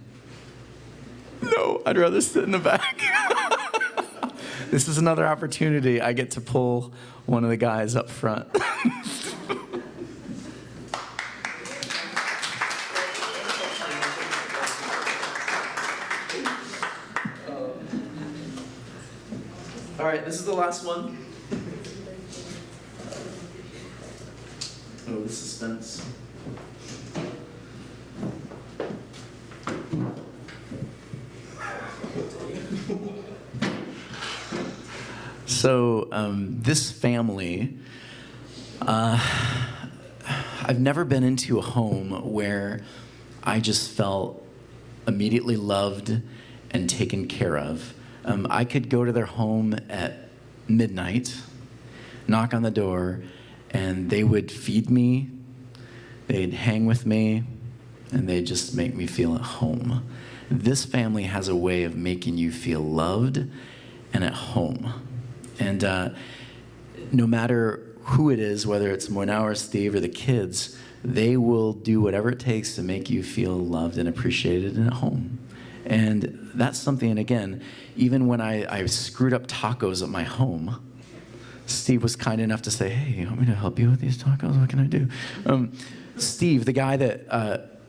S1: No, I'd rather sit in the back. This is another opportunity. I get to pull one of the guys up front. All right, this is the last one. Oh, the suspense. So this family, I've never been into a home where I just felt immediately loved and taken care of. I could go to their home at midnight, knock on the door, and they would feed me, they'd hang with me, and they'd just make me feel at home. This family has a way of making you feel loved and at home. And no matter who it is, whether it's Moinau or Steve or the kids, they will do whatever it takes to make you feel loved and appreciated and at home. And that's something, and again, even when I screwed up tacos at my home, Steve was kind enough to say, hey, you want me to help you with these tacos? What can I do? Steve, the guy that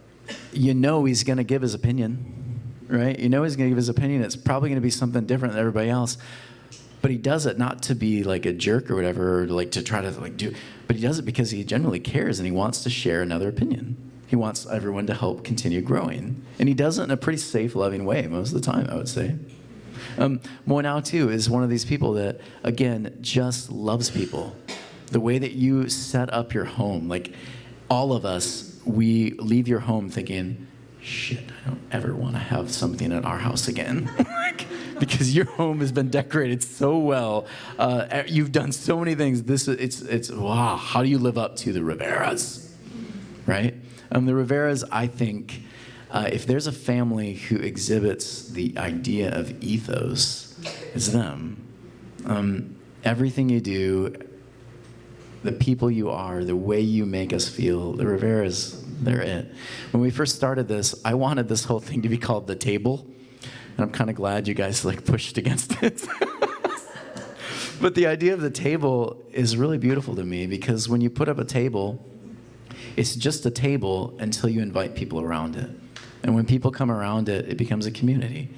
S1: he's going to give his opinion, right? He's going to give his opinion. It's probably going to be something different than everybody else. But he does it not to be like a jerk or whatever, or like to try to like do, but he does it because he genuinely cares and he wants to share another opinion. He wants everyone to help continue growing. And he does it in a pretty safe, loving way most of the time, I would say. Moinau, too, is one of these people that, again, just loves people. The way that you set up your home, like all of us, we leave your home thinking, shit, I don't ever want to have something at our house again. Because your home has been decorated so well. You've done so many things. It's wow, how do you live up to the Riveras, right? The Riveras, I think, if there's a family who exhibits the idea of ethos, it's them. Everything you do, the people you are, the way you make us feel, the Riveras, they're it. When we first started this, I wanted this whole thing to be called The Table, and I'm kind of glad you guys like pushed against it. But the idea of the table is really beautiful to me because when you put up a table, it's just a table until you invite people around it. And when people come around it, it becomes a community.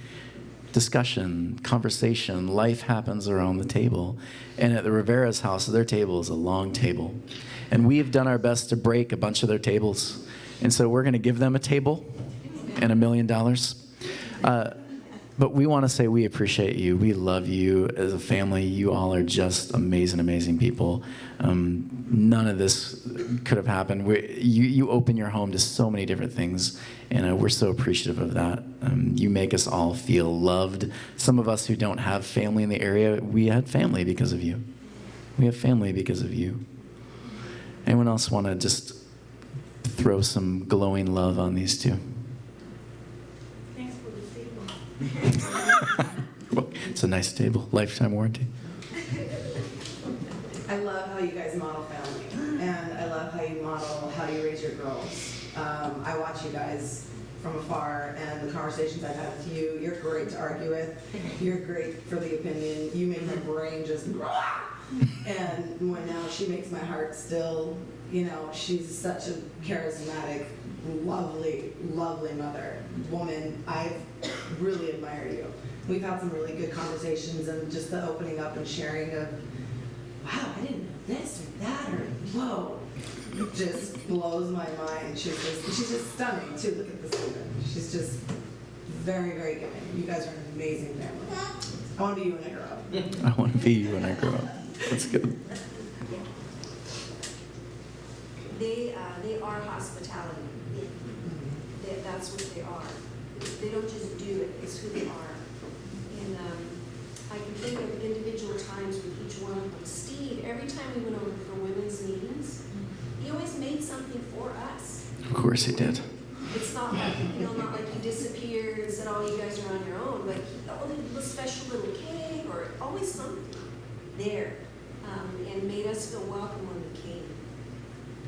S1: Discussion, conversation, life happens around the table. And at the Rivera's house, their table is a long table. And we have done our best to break a bunch of their tables. And so we're going to give them a table and $1 million. But we want to say we appreciate you. We love you as a family. You all are just amazing, amazing people. None of this could have happened. You open your home to so many different things, and we're so appreciative of that. You make us all feel loved. Some of us who don't have family in the area, we had family because of you. We have family because of you. Anyone else want to just throw some glowing love on these two?
S6: Thanks for the table.
S1: Well, it's a nice table, lifetime warranty.
S7: I love how you guys model family, and I love how you model how you raise your girls. I watch you guys from afar, and the conversations I've had with you, you're great to argue with. You're great for the opinion. You make her brain just and when now she makes my heart still, she's such a charismatic, lovely, lovely woman. I really admire you. We've had some really good conversations, and just the opening up and sharing of, wow, I didn't know this or that, or whoa, it just blows my mind. She's just stunning too. Look at this woman. She's just very, very giving. You guys are an amazing family. I want to be you when I grow up.
S1: I want to be you when I grow up. That's good.
S8: They are hospitality. That's what they are. They don't just do it, it's who they are. And I can think of individual times with each one of them. Steve, every time we went over for women's meetings, he always made something for us.
S1: Of course he did.
S8: It's not like, not like he disappeared and said, oh, you guys are on your own, but a special little cake or always something there, and made us feel welcome when we came.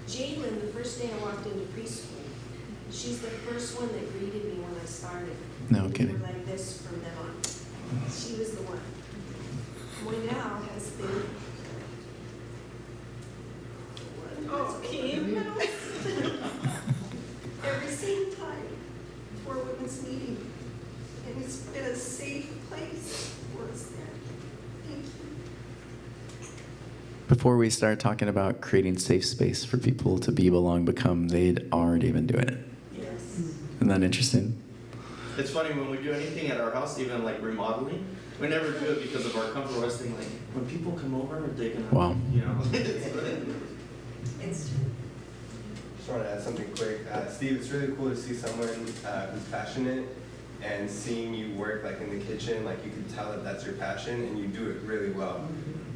S8: Jalen, the first day I walked into preschool, she's the first one that greeted me when I started.
S1: No
S8: We
S1: kidding.
S8: were like this from then on. She was the one. Moynell has been every single time for a women's meeting. And it's been a safe place for us there. Thank you.
S1: Before we start talking about creating safe space for people to be, belong, become, they'd already been doing it.
S8: Yes.
S1: Isn't that interesting?
S9: It's funny when we do anything at our house, even like remodeling, we never do it because of our comfort. We're always thinking like, when people come over, are they gonna,
S1: Wow.
S8: It's
S16: Just want to add something quick. Steve, it's really cool to see someone who's passionate, and seeing you work like in the kitchen, like you can tell that that's your passion and you do it really well.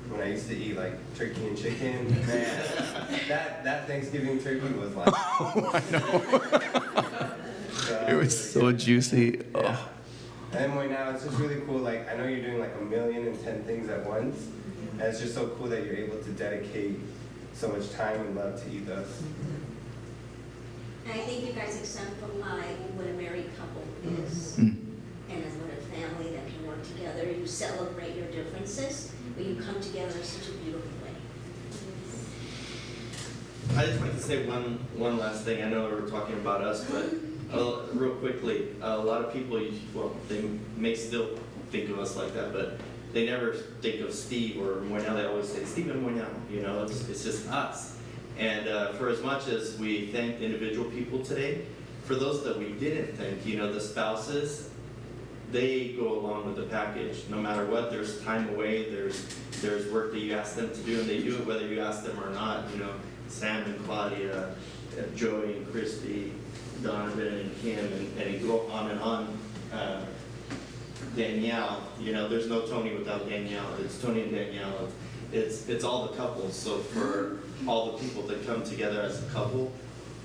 S16: When I used to eat like turkey and chicken, man, that Thanksgiving turkey was like,
S1: It was so juicy.
S16: yeah.
S1: Oh.
S16: And then right now, it's just really cool. Like, I know you're doing like 1,000,010 things at once, and it's just so cool that you're able to dedicate so much time and love to Ethos.
S17: And I think you guys exemplify what a married couple is.
S1: Mm.
S17: And as what a family that can work together. You celebrate your differences, but you come together in such a beautiful way.
S9: I just like to say one last thing. I know we're talking about us, but real quickly, a lot of people, well, they may still think of us like that, but they never think of Steve or Moynell. They always say Steve and Moynell. It's just us. And for as much as we thanked individual people today, for those that we didn't thank, the spouses, they go along with the package. No matter what, there's time away, there's work that you ask them to do, and they do it whether you ask them or not. Sam and Claudia, Joey and Christy, Donovan and Kim, and you go on and on. Danielle, there's no Tony without Danielle. It's Tony and Danielle. It's all the couples. So for all the people that come together as a couple,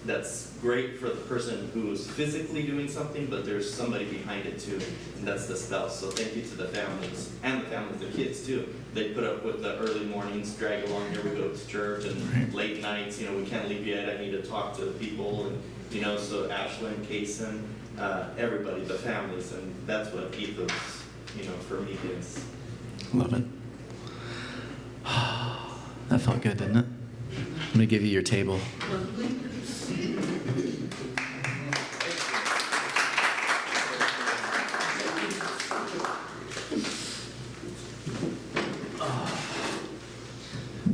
S9: that's great for the person who's physically doing something, but there's somebody behind it too, and that's the spouse. So thank you to the families, and the families, the kids too. They put up with the early mornings, drag along, here we go to church, and late nights, we can't leave yet, I need to talk to the people, and so Ashlyn, Kaysen, everybody, the families, and that's what Ethos, for me is.
S1: Love it. That felt good, didn't it? I'm gonna give you your table.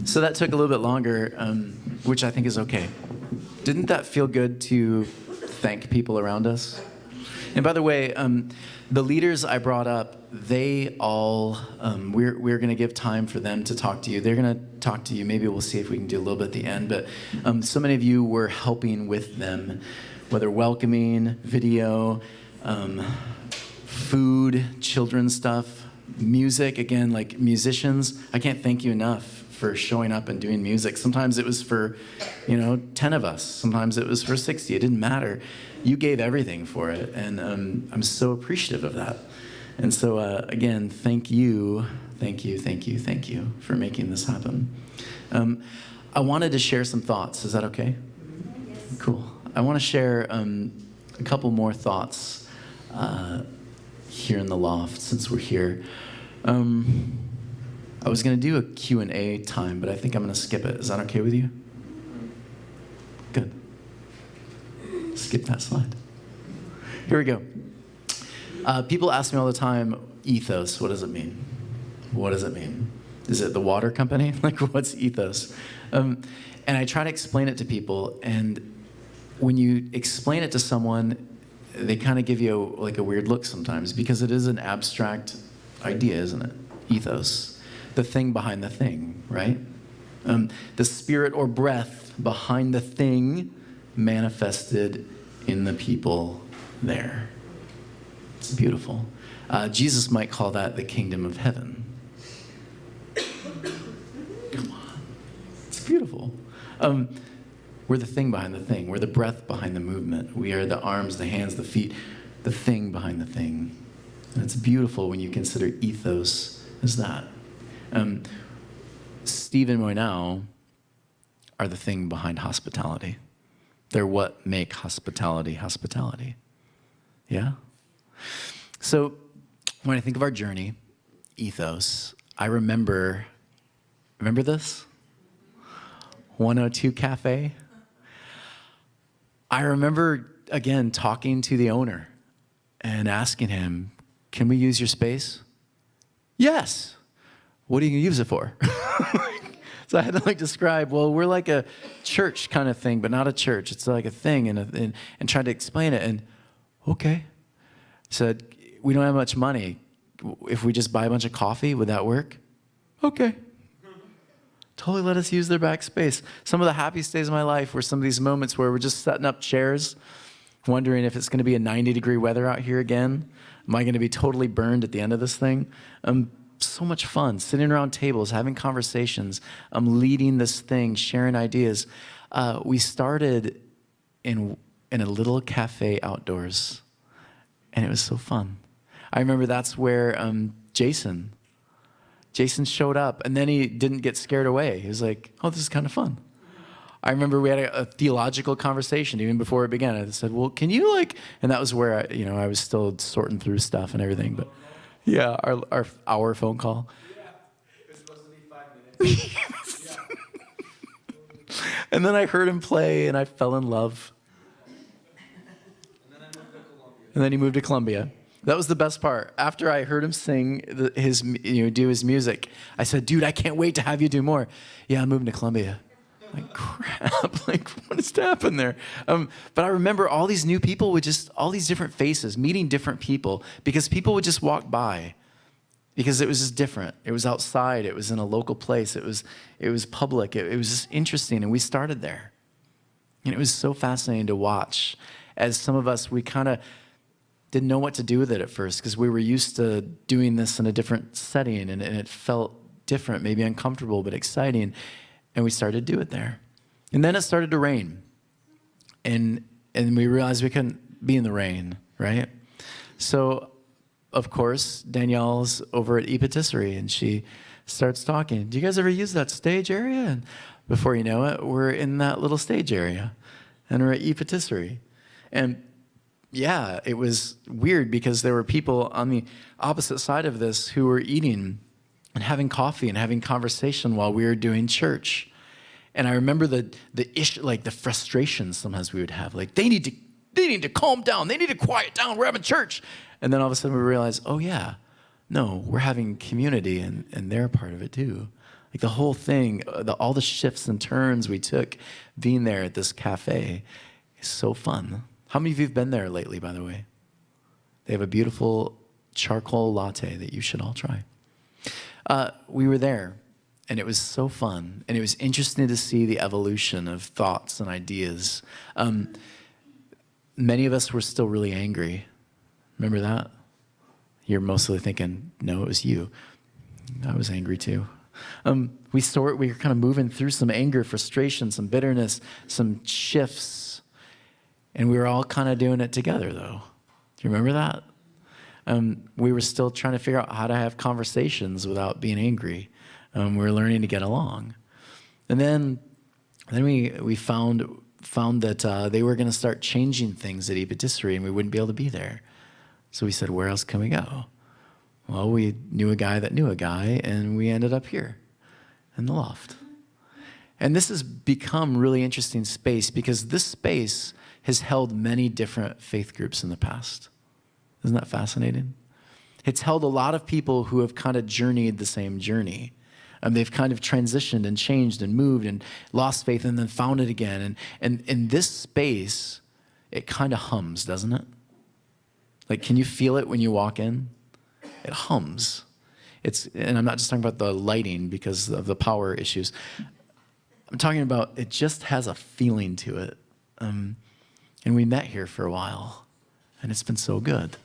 S1: So that took a little bit longer, which I think is okay. Didn't that feel good to thank people around us? And by the way, the leaders I brought up, they all, we're going to give time for them to talk to you. They're going to talk to you. Maybe we'll see if we can do a little bit at the end. But so many of you were helping with them, whether welcoming, video, food, children's stuff, music. Again, like musicians, I can't thank you enough for showing up and doing music. Sometimes it was for, 10 of us. Sometimes it was for 60. It didn't matter. You gave everything for it, and I'm so appreciative of that. And so, again, thank you for making this happen. I wanted to share some thoughts. Is that okay?
S8: Yes.
S1: Cool. I want to share a couple more thoughts here in the loft since we're here. I was going to do a Q&A time, but I think I'm going to skip it. Is that okay with you? Good. Skip that slide. Here we go. People ask me all the time, ethos, what does it mean? What does it mean? Is it the water company? Like, what's ethos? And I try to explain it to people, and when you explain it to someone, they kind of give you a weird look sometimes, because it is an abstract idea, isn't it? Ethos. The thing behind the thing, right? The spirit or breath behind the thing manifested in the people there. It's beautiful. Jesus might call that the kingdom of heaven. Come on. It's beautiful. We're the thing behind the thing. We're the breath behind the movement. We are the arms, the hands, the feet, the thing behind the thing. And it's beautiful when you consider ethos as that. Steve and Moynau are the thing behind hospitality. They're what make hospitality hospitality. Yeah? So when I think of our journey, ethos, I remember this? 102 Cafe. I remember, again, talking to the owner and asking him, can we use your space? Yes. What are you going to use it for? So I had to describe, well, we're like a church kind of thing, but not a church. It's like a thing, and trying to explain it. And okay. He said, we don't have much money. If we just buy a bunch of coffee, would that work? Okay. Totally let us use their back space. Some of the happiest days of my life were some of these moments where we're just setting up chairs, wondering if it's going to be a 90-degree weather out here again. Am I going to be totally burned at the end of this thing? So much fun, sitting around tables, having conversations, leading this thing, sharing ideas. We started in a little cafe outdoors, and it was so fun. I remember that's where Jason showed up, and then he didn't get scared away. He was like, oh, this is kind of fun. I remember we had a theological conversation even before it began. I said, well, can you and that was where I was still sorting through stuff and everything, but yeah, our phone call.
S2: Yeah, it was supposed to be 5 minutes.
S1: Yeah. And then I heard him play, and I fell in love. And then he moved to Columbia. That was the best part. After I heard him sing do his music, I said, dude, I can't wait to have you do more. Yeah, I'm moving to Columbia. Like, crap, what has happened there? But I remember all these new people with all these different faces, meeting different people, because people would just walk by, because it was just different. It was outside. It was in a local place. It was public. It was just interesting, and we started there. And it was so fascinating to watch, as some of us, we kind of didn't know what to do with it at first, because we were used to doing this in a different setting, and it felt different, maybe uncomfortable, but exciting. And we started to do it there. And then it started to rain. And we realized we couldn't be in the rain, right? So, of course, Danielle's over at e-patisserie, and she starts talking. Do you guys ever use that stage area? And before you know it, we're in that little stage area, and we're at e-patisserie. And yeah, it was weird, because there were people on the opposite side of this who were eating and having coffee and having conversation while we were doing church. And I remember the issue, the frustration sometimes we would have, they need to calm down, they need to quiet down, we're having church. And then all of a sudden we realize, oh yeah, no, we're having community, and they're a part of it too. The whole thing, all the shifts and turns we took being there at this cafe is so fun. How many of you have been there lately, by the way? They have a beautiful charcoal latte that you should all try. We were there, and it was so fun, and it was interesting to see the evolution of thoughts and ideas. Many of us were still really angry. Remember that? You're mostly thinking, no, it was you. I was angry too. We were kind of moving through some anger, frustration, some bitterness, some shifts, and we were all kind of doing it together, though. Do you remember that? We were still trying to figure out how to have conversations without being angry. We were learning to get along. And then we found that they were going to start changing things at e-patisserie, and we wouldn't be able to be there. So we said, where else can we go? Well, we knew a guy that knew a guy, and we ended up here in the loft. And this has become really interesting space, because this space has held many different faith groups in the past. Isn't that fascinating? It's held a lot of people who have kind of journeyed the same journey. They've kind of transitioned and changed and moved and lost faith and then found it again. And in this space, it kind of hums, doesn't it? Can you feel it when you walk in? It hums. And I'm not just talking about the lighting because of the power issues. I'm talking about it just has a feeling to it. And we met here for a while, and it's been so good.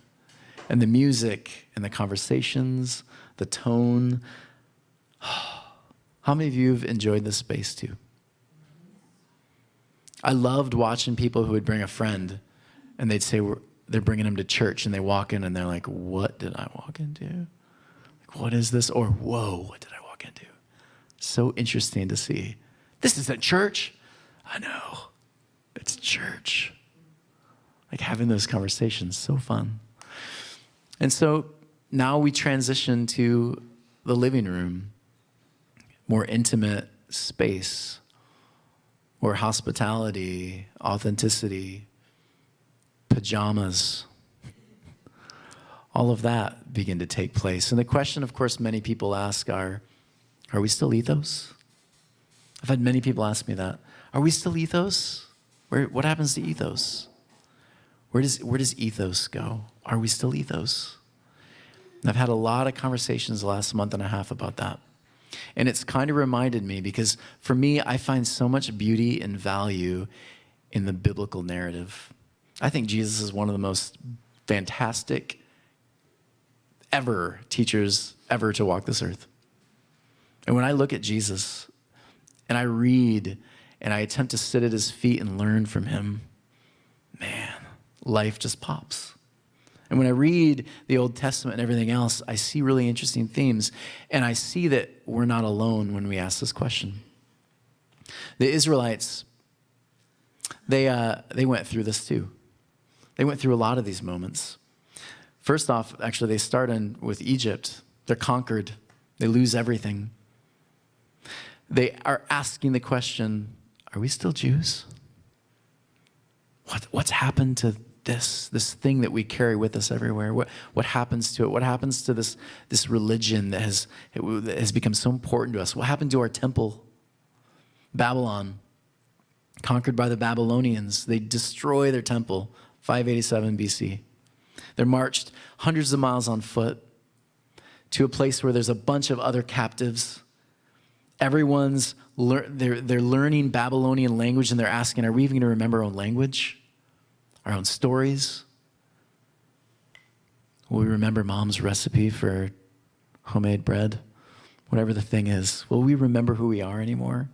S1: And the music and the conversations, the tone. How many of you have enjoyed this space too? I loved watching people who would bring a friend and they'd say they're bringing them to church, and they walk in and they're like, what did I walk into? Like, what is this? Or, whoa, what did I walk into? So interesting to see. This isn't church. I know. It's church. Like having those conversations, so fun. And so now we transition to the living room, more intimate space, where hospitality, authenticity, pajamas, all of that begin to take place. And the question, of course, many people ask are we still Ethos? I've had many people ask me that. Are we still Ethos? What happens to Ethos? Where does Ethos go? Are we still Ethos? And I've had a lot of conversations the last month and a half about that. And it's kind of reminded me, because for me, I find so much beauty and value in the biblical narrative. I think Jesus is one of the most fantastic teachers ever to walk this earth. And when I look at Jesus and I read and I attempt to sit at his feet and learn from him, man, life just pops. And when I read the Old Testament and everything else, I see really interesting themes. And I see that we're not alone when we ask this question. The Israelites, they went through this too. They went through a lot of these moments. First off, actually, they start with Egypt. They're conquered. They lose everything. They are asking the question, are we still Jews? What's happened to this thing that we carry with us everywhere? What happens to it? What happens to this religion that has become so important to us? What happened to our temple? Babylon, conquered by the Babylonians. They destroy their temple, 587 BC. They're marched hundreds of miles on foot to a place where there's a bunch of other captives. Everyone's they're learning Babylonian language, and they're asking, are we even going to remember our own language? Our own stories? Will we remember mom's recipe for homemade bread? Whatever the thing is. Will we remember who we are anymore?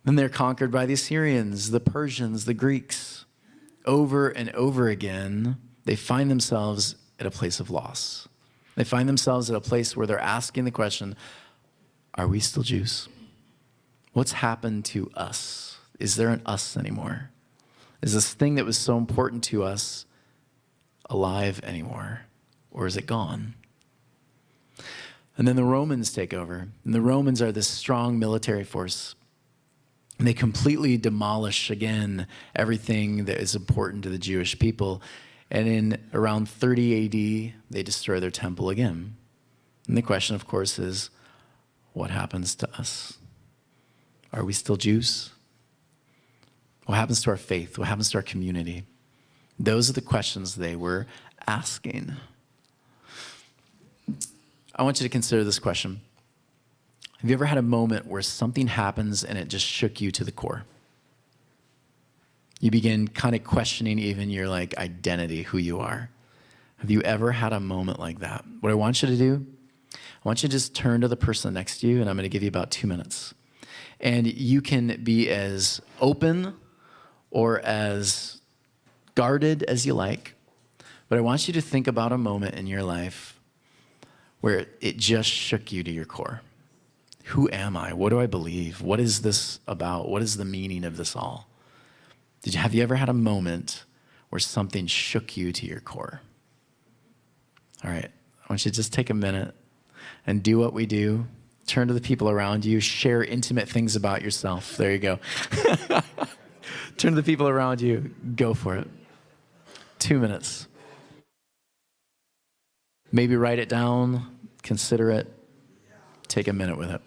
S1: Then they're conquered by the Assyrians, the Persians, the Greeks. Over and over again, they find themselves at a place of loss. They find themselves at a place where they're asking the question, are we still Jews? What's happened to us? Is there an us anymore? Is this thing that was so important to us alive anymore? Or is it gone? And then the Romans take over. And the Romans are this strong military force. And they completely demolish, again, everything that is important to the Jewish people. And in around 30 AD, they destroy their temple again. And the question, of course, is, what happens to us? Are we still Jews? What happens to our faith? What happens to our community? Those are the questions they were asking. I want you to consider this question. Have you ever had a moment where something happens and it just shook you to the core? You begin kind of questioning even your identity, who you are. Have you ever had a moment like that? What I want you to do, I want you to just turn to the person next to you, and I'm going to give you about 2 minutes. And you can be as open or as guarded as you like, but I want you to think about a moment in your life where it just shook you to your core. Who am I? What do I believe? What is this about? What is the meaning of this all? Have you ever had a moment where something shook you to your core? All right, I want you to just take a minute and do what we do. Turn to the people around you. Share intimate things about yourself. There you go. Turn to the people around you. Go for it. 2 minutes. Maybe write it down. Consider it. Take a minute with it.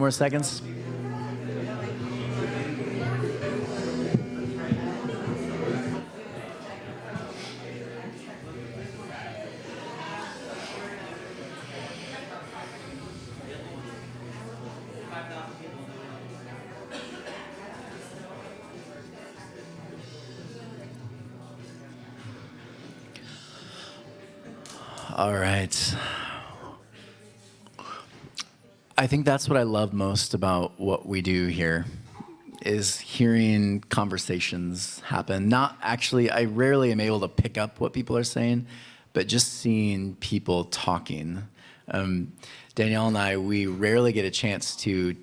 S1: more seconds. All right. I think that's what I love most about what we do here is hearing conversations happen. Not actually, I rarely am able to pick up what people are saying, but just seeing people talking. Danielle and I, we rarely get a chance to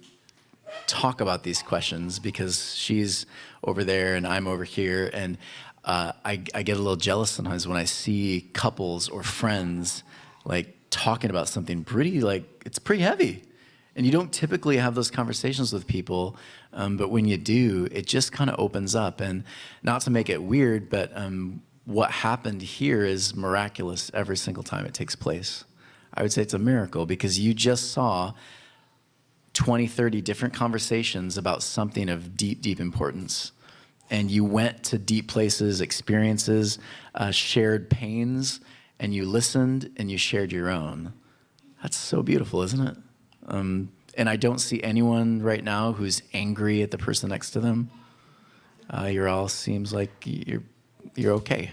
S1: talk about these questions because she's over there and I'm over here, and I get a little jealous sometimes when I see couples or friends like talking about something pretty, like it's pretty heavy. And you don't typically have those conversations with people, but when you do, it just kind of opens up. And not to make it weird, but what happened here is miraculous every single time it takes place. I would say it's a miracle because you just saw 20, 30 different conversations about something of deep, deep importance. And you went to deep places, experiences, shared pains, and you listened and you shared your own. That's so beautiful, isn't it? And I don't see anyone right now who's angry at the person next to them. You're all seems like you're okay.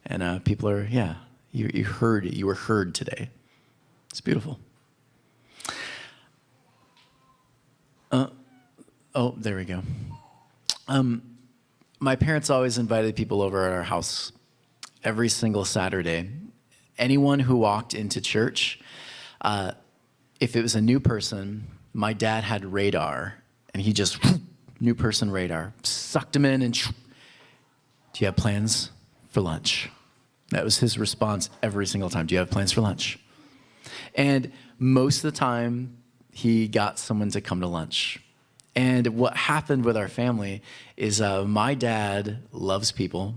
S1: And people are, yeah, you were heard today. It's beautiful. Oh, there we go. My parents always invited people over at our house every single Saturday. Anyone who walked into church, if it was a new person, my dad had radar, and he just, new person radar, sucked him in, and do you have plans for lunch? That was his response every single time. Do you have plans for lunch? And most of the time, he got someone to come to lunch. And what happened with our family is my dad loves people.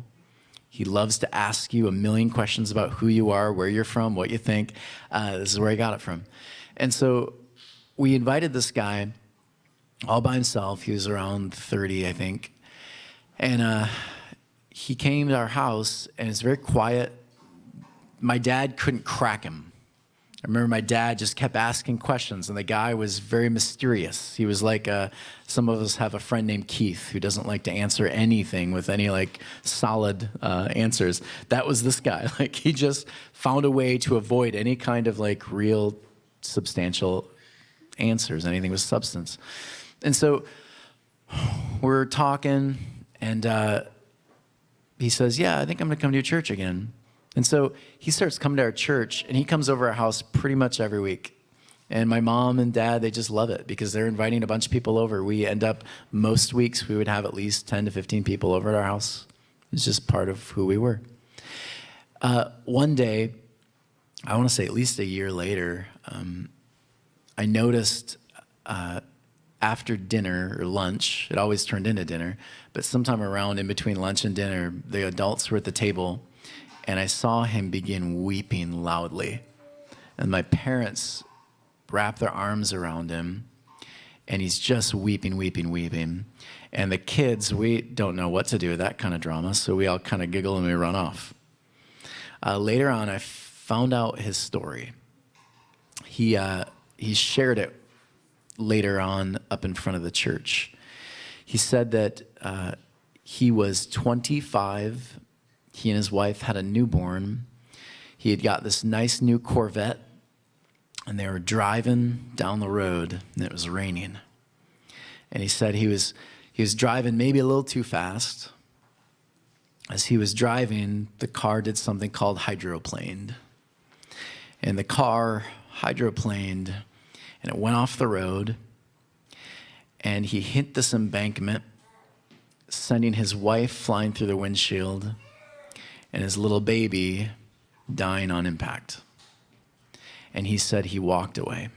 S1: He loves to ask you a million questions about who you are, where you're from, what you think. This is where I got it from. And so we invited this guy all by himself. He was around 30, I think. And he came to our house, and it's very quiet. My dad couldn't crack him. I remember my dad just kept asking questions, and the guy was very mysterious. He was like, some of us have a friend named Keith who doesn't like to answer anything with any like solid answers. That was this guy. Like he just found a way to avoid any kind of like real substantial answers, anything with substance. And so we're talking, and he says, yeah, I think I'm going to come to your church again. And so he starts coming to our church, and he comes over our house pretty much every week. And my mom and dad, they just love it because they're inviting a bunch of people over. We end up, most weeks, we would have at least 10 to 15 people over at our house. It's just part of who we were. One day, I want to say at least a year later, I noticed after dinner or lunch, it always turned into dinner, but sometime around in between lunch and dinner, the adults were at the table, and I saw him begin weeping loudly. And my parents wrapped their arms around him, and he's just weeping, weeping, weeping. And the kids, we don't know what to do with that kind of drama, so we all kind of giggle and we run off. Later on, I found out his story. He shared it later on up in front of the church. He said that he was 25. He and his wife had a newborn. He had got this nice new Corvette, and they were driving down the road, and it was raining. And he said he was driving maybe a little too fast. As he was driving, the car did something called hydroplaned. And the car hydroplaned, and it went off the road, and he hit this embankment, sending his wife flying through the windshield, and his little baby dying on impact. And he said he walked away.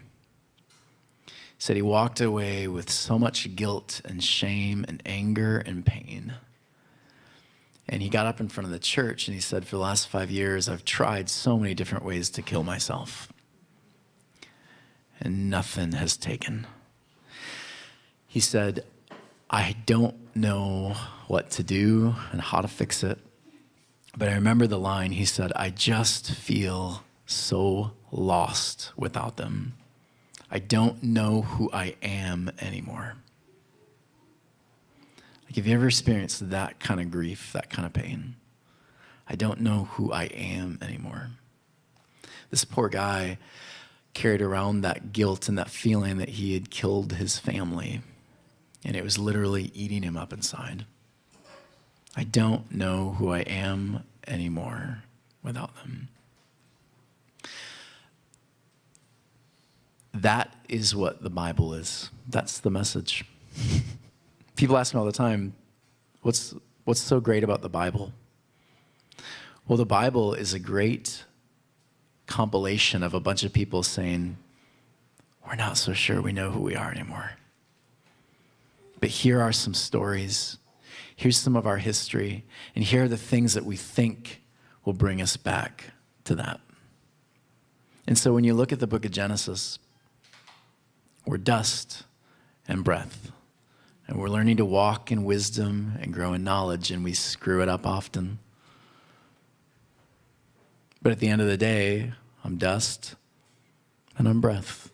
S1: He said he walked away with so much guilt and shame and anger and pain. And he got up in front of the church and he said, for the last 5 years, I've tried so many different ways to kill myself. And nothing has taken. he said, I don't know what to do and how to fix it. But I remember the line, he said, I just feel so lost without them. I don't know who I am anymore. Like, have you ever experienced that kind of grief, that kind of pain? I don't know who I am anymore. This poor guy carried around that guilt and that feeling that he had killed his family, and it was literally eating him up inside. I don't know who I am anymore without them. That is what the Bible is. That's the message. People ask me all the time, what's so great about the Bible? Well, the Bible is a great compilation of a bunch of people saying, we're not so sure we know who we are anymore. But here are some stories. Here's some of our history. And here are the things that we think will bring us back to that. And so when you look at the book of Genesis, we're dust and breath. And we're learning to walk in wisdom and grow in knowledge, and we screw it up often. But at the end of the day, I'm dust and I'm breath.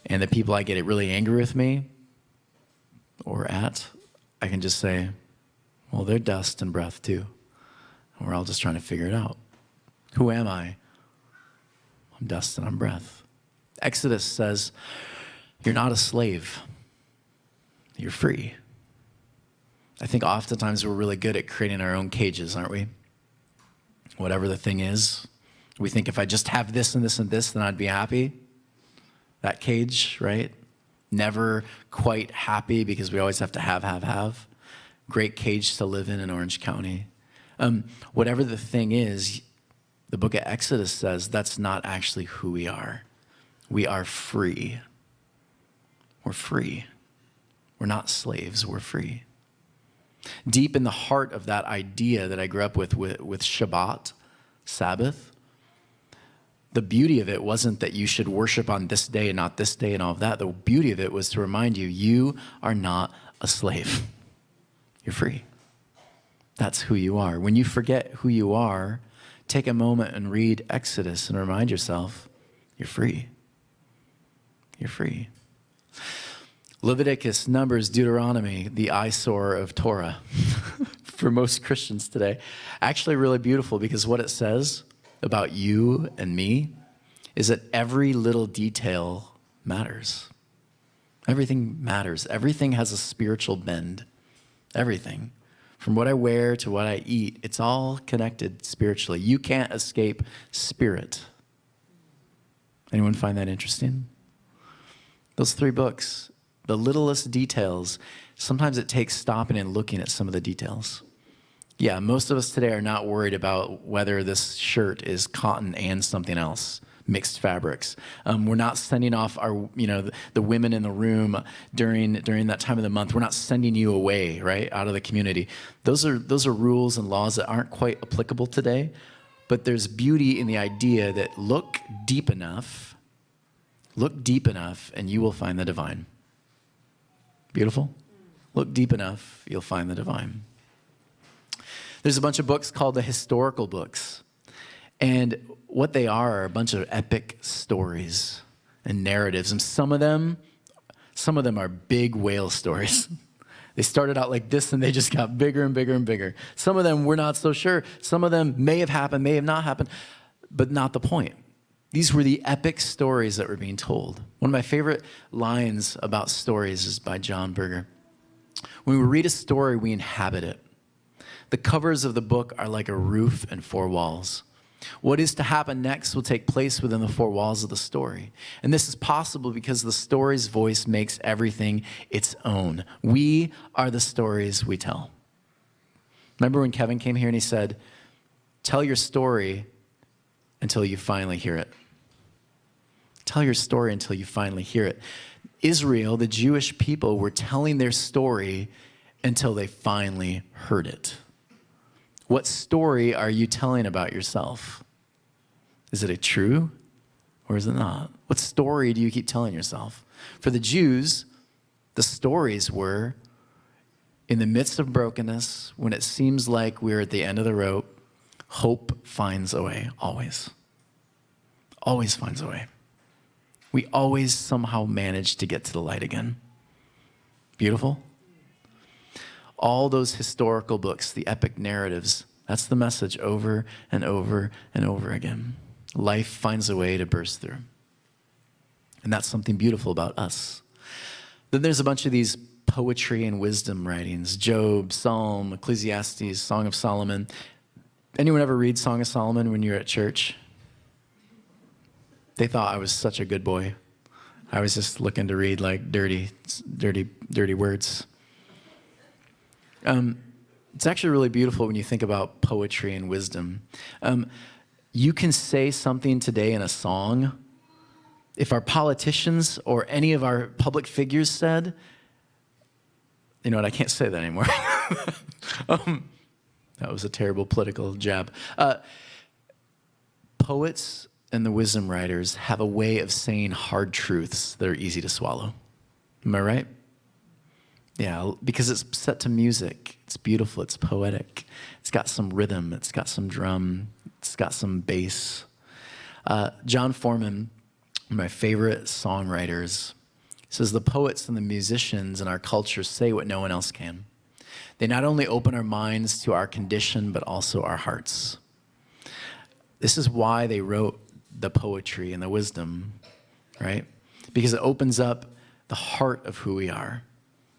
S1: And the people I get really angry with me or at, I can just say, well, they're dust and breath too. And we're all just trying to figure it out. Who am I? I'm dust and I'm breath. Exodus says, you're not a slave. You're free. I think oftentimes we're really good at creating our own cages, aren't we? Whatever the thing is, we think if I just have this and this and this, then I'd be happy. That cage, right? Never quite happy because we always have to have. Great cage to live in Orange County. Whatever the thing is, the book of Exodus says that's not actually who we are. We are free. We're free. We're not slaves, we're free. Deep in the heart of that idea that I grew up with Shabbat, Sabbath, the beauty of it wasn't that you should worship on this day and not this day and all of that. The beauty of it was to remind you, you are not a slave. You're free. That's who you are. When you forget who you are, take a moment and read Exodus and remind yourself, you're free. You're free. Leviticus, Numbers, Deuteronomy, the eyesore of Torah for most Christians today. Actually really beautiful because what it says about you and me is that every little detail matters. Everything matters. Everything has a spiritual bend. Everything. From what I wear to what I eat, it's all connected spiritually. You can't escape spirit. Anyone find that interesting? Those 3 books, the littlest details, sometimes it takes stopping and looking at some of the details. Yeah, most of us today are not worried about whether this shirt is cotton and something else, mixed fabrics. We're not sending off our, the women in the room during that time of the month. We're not sending you away, right, out of the community. Those are rules and laws that aren't quite applicable today, but there's beauty in the idea that look deep enough, and you will find the divine. Beautiful? Look deep enough, you'll find the divine. There's a bunch of books called the historical books. And what they are a bunch of epic stories and narratives. And some of them are big whale stories. They started out like this and they just got bigger and bigger and bigger. Some of them we're not so sure. Some of them may have happened, may have not happened, but not the point. These were the epic stories that were being told. One of my favorite lines about stories is by John Berger. When we read a story, we inhabit it. The covers of the book are like a roof and 4 walls. What is to happen next will take place within the 4 walls of the story. And this is possible because the story's voice makes everything its own. We are the stories we tell. Remember when Kevin came here and he said, tell your story until you finally hear it. Tell your story until you finally hear it. Israel, the Jewish people, were telling their story until they finally heard it. What story are you telling about yourself? Is it a true or is it not? What story do you keep telling yourself? For the Jews, The stories were, in the midst of brokenness, when it seems like we're at the end of the rope, hope finds a way, always. Always finds a way. We always somehow manage to get to the light again. Beautiful? All those historical books, the epic narratives, that's the message over and over and over again. Life finds a way to burst through. And that's something beautiful about us. Then there's a bunch of these poetry and wisdom writings, Job, Psalm, Ecclesiastes, Song of Solomon. Anyone ever read Song of Solomon when you were at church? They thought I was such a good boy. I was just looking to read like dirty words. It's actually really beautiful when you think about poetry and wisdom. You can say something today in a song. If our politicians or any of our public figures said, you know what, I can't say that anymore. That was a terrible political jab. Poets and the wisdom writers have a way of saying hard truths that are easy to swallow. Am I right? Yeah, because it's set to music. It's beautiful, it's poetic. It's got some rhythm, it's got some drum, it's got some bass. John Foreman, one of my favorite songwriters, says the poets and the musicians in our culture say what no one else can. They not only open our minds to our condition, but also our hearts. This is why they wrote the poetry and the wisdom, right? Because it opens up the heart of who we are.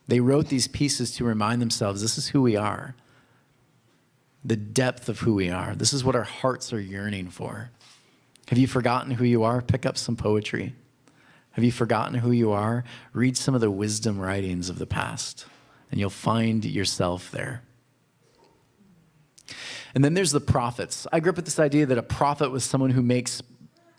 S1: They wrote these pieces to remind themselves, this is who we are. The depth of who we are. This is what our hearts are yearning for. Have you forgotten who you are? Pick up some poetry. Have you forgotten who you are? Read some of the wisdom writings of the past, and you'll find yourself there. And then there's the prophets. I grew up with this idea that a prophet was someone who makes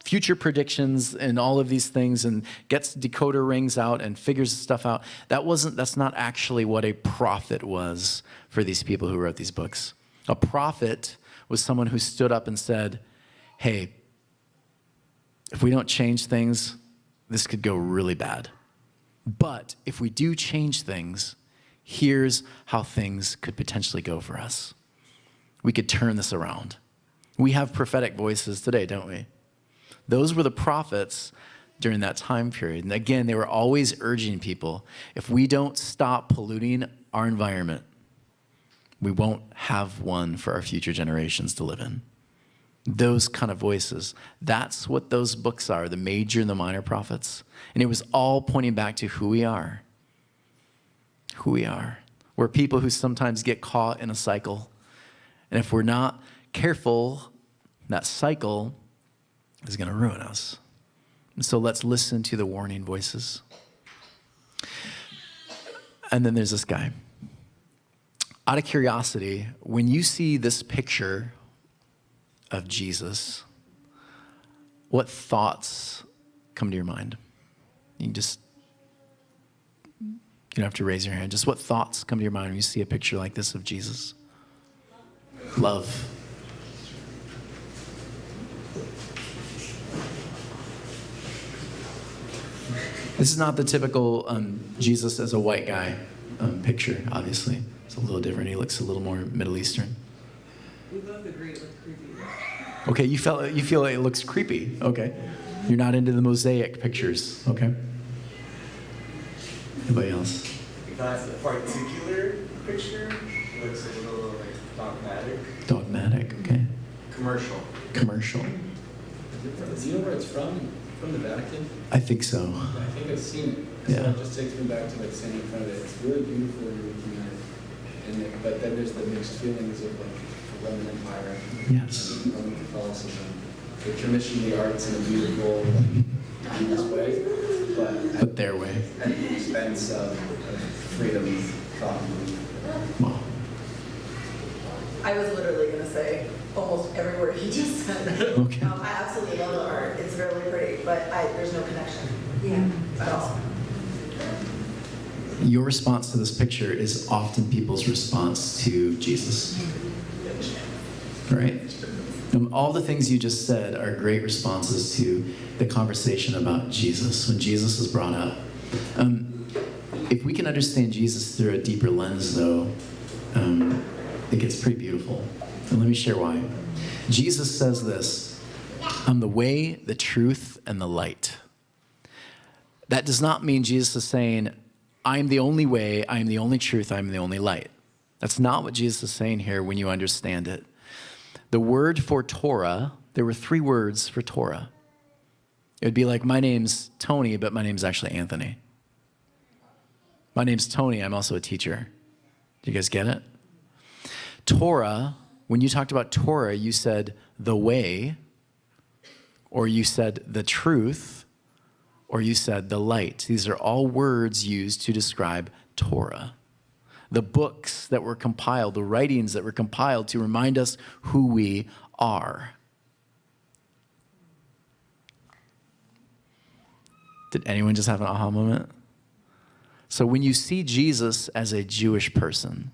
S1: future predictions and all of these things and gets decoder rings out and figures stuff out. That's not actually what a prophet was for these people who wrote these books. A prophet was someone who stood up and said, hey, if we don't change things, this could go really bad. But if we do change things, here's how things could potentially go for us. We could turn this around. We have prophetic voices today, don't we? Those were the prophets during that time period. And again, they were always urging people, if we don't stop polluting our environment, we won't have one for our future generations to live in. Those kind of voices. That's what those books are, the major and the minor prophets. And it was all pointing back to who we are. Who we are. We're people who sometimes get caught in a cycle. And if we're not careful, that cycle is going to ruin us. And so let's listen to the warning voices. And then there's this guy. Out of curiosity, when you see this picture of Jesus, what thoughts come to your mind? You don't have to raise your hand. Just what thoughts come to your mind when you see a picture like this of Jesus? Love. This is not the typical Jesus as a white guy picture, obviously. It's a little different. He looks a little more Middle Eastern.
S7: We both agree it looks creepy.
S1: Okay, you feel like it looks creepy. Okay. You're not into the mosaic pictures. Okay. Anybody else?
S18: That's a particular picture. Looks a little like dogmatic.
S1: Dogmatic, okay.
S18: Commercial.
S1: Commercial.
S5: Do you know where it's from? From the Vatican?
S1: I think so.
S5: I think I've seen it.
S1: Yeah.
S5: So it just takes me back to like standing in front of it. It's really beautiful when you're looking at it. And but then there's the mixed feelings of like the Roman Empire.
S1: Yes.
S5: And Roman Catholicism. They commission the arts in a beautiful, like, timeless way. But
S1: their way.
S5: At the expense of freedom, thought.
S1: Wow.
S7: I was literally going to say almost every word he just said.
S1: Okay.
S7: I absolutely love the art. It's really pretty, but there's no connection.
S8: Yeah.
S7: At all.
S1: Your response to this picture is often people's response to Jesus. Right? All the things you just said are great responses to the conversation about Jesus, when Jesus is brought up. If we can understand Jesus through a deeper lens, though, it gets pretty beautiful. And let me share why. Jesus says this, I'm the way, the truth, and the light. That does not mean Jesus is saying, I am the only way, I am the only truth, I am the only light. That's not what Jesus is saying here when you understand it. The word for Torah, there were 3 words for Torah. It would be like, my name's Tony, but my name's actually Anthony. My name's Tony, I'm also a teacher. Do you guys get it? Torah, when you talked about Torah, you said the way, or you said the truth, or you said the light. These are all words used to describe Torah. The books that were compiled, the writings that were compiled to remind us who we are. Did anyone just have an aha moment? So when you see Jesus as a Jewish person,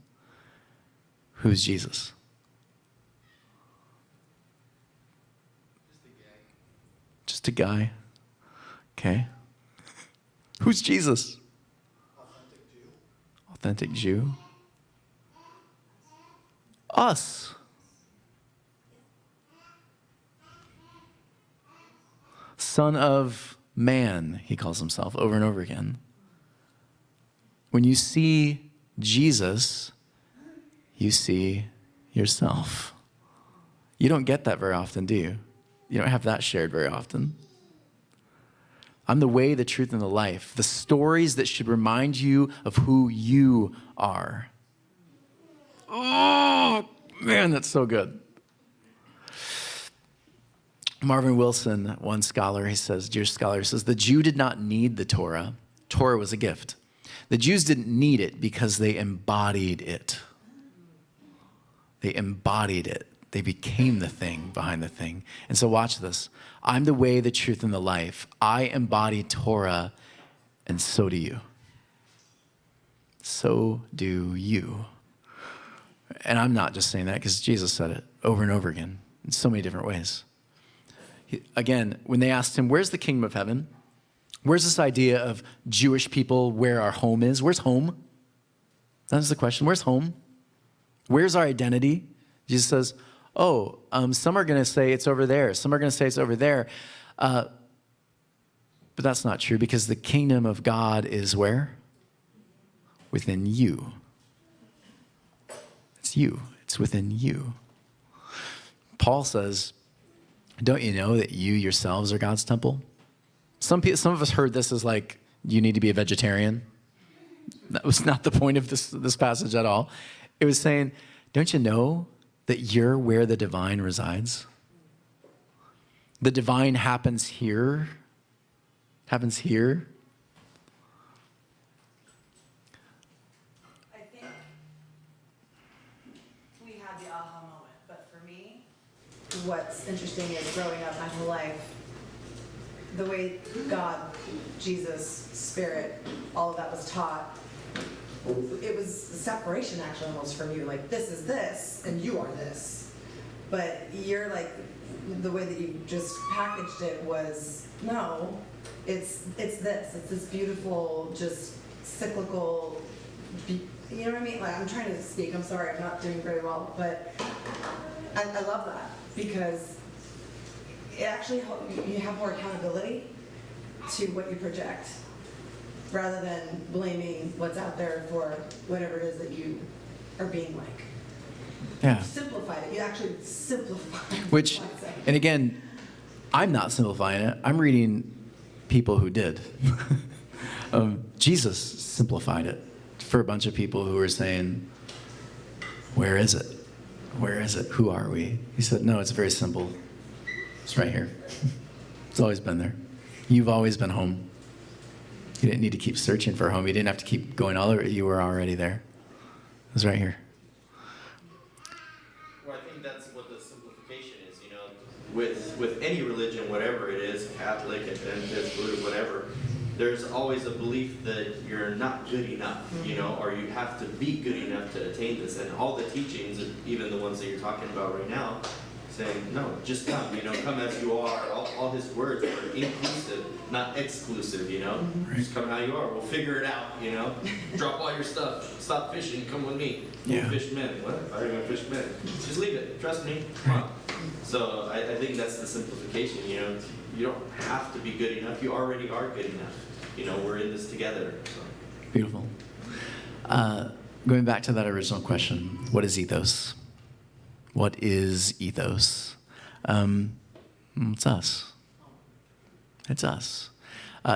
S1: who's Jesus? Just a guy. Okay. Who's Jesus? Authentic Jew. Us. Son of man, he calls himself over and over again. When you see Jesus, you see yourself. You don't get that very often, do you? You don't have that shared very often. I'm the way, the truth, and the life. The stories that should remind you of who you are. Oh, man, that's so good. Marvin Wilson, one scholar, he says, Jewish scholar, he says, the Jew did not need the Torah. Torah was a gift. The Jews didn't need it because they embodied it. They embodied it. They became the thing behind the thing. And so watch this. I'm the way, the truth, and the life. I embody Torah, and so do you. So do you. And I'm not just saying that because Jesus said it over and over again in so many different ways. Again, when they asked him, where's the kingdom of heaven? Where's this idea of Jewish people where our home is? Where's home? That's the question. Where's home? Where's our identity? Jesus says, some are going to say it's over there. Some are going to say it's over there. But that's not true because the kingdom of God is where? Within you. It's you. It's within you. Paul says, don't you know that you yourselves are God's temple? Some of us heard this as like, you need to be a vegetarian. That was not the point of this passage at all. It was saying, don't you know that you're where the divine resides? The divine happens here. Happens here.
S7: I think we had the aha moment, but for me, what's interesting is growing up my whole life, the way God, Jesus, Spirit, all of that was taught, it was a separation actually almost from you. Like, this is this, and you are this. But you're like, the way that you just packaged it was, no, it's this. It's this beautiful, just cyclical, you know what I mean? Like, I'm trying to speak, I'm sorry, I'm not doing very well, but I love that because it actually, you have more accountability to what you project rather than blaming what's out there for whatever it is that you are being like.
S1: Yeah.
S7: You simplified it. You actually simplified it.
S1: Which, and again, I'm not simplifying it. I'm reading people who did. Jesus simplified it for a bunch of people who were saying, where is it? Where is it? Who are we? He said, no, it's very simple. It's right here. It's always been there. You've always been home. You didn't need to keep searching for home. You didn't have to keep going all over it. You were already there. It was right here.
S9: Well, I think that's what the simplification is, you know. With any religion, whatever it is, Catholic, Adventist, Buddha, whatever, there's always a belief that you're not good enough, you know, or you have to be good enough to attain this. And all the teachings, even the ones that you're talking about right now, saying, no, just come, come as you are. All his words are inclusive, not exclusive, Just come how you are. We'll figure it out, Drop all your stuff. Stop fishing. Come with me.
S1: Yeah.
S9: We'll fish men. What? I don't even fish men. Just leave it. Trust me. Come on. So I think that's the simplification, You don't have to be good enough. You already are good enough. We're in this together. So.
S1: Beautiful. Going back to that original question, what is ethos? What is ethos? It's us. It's us.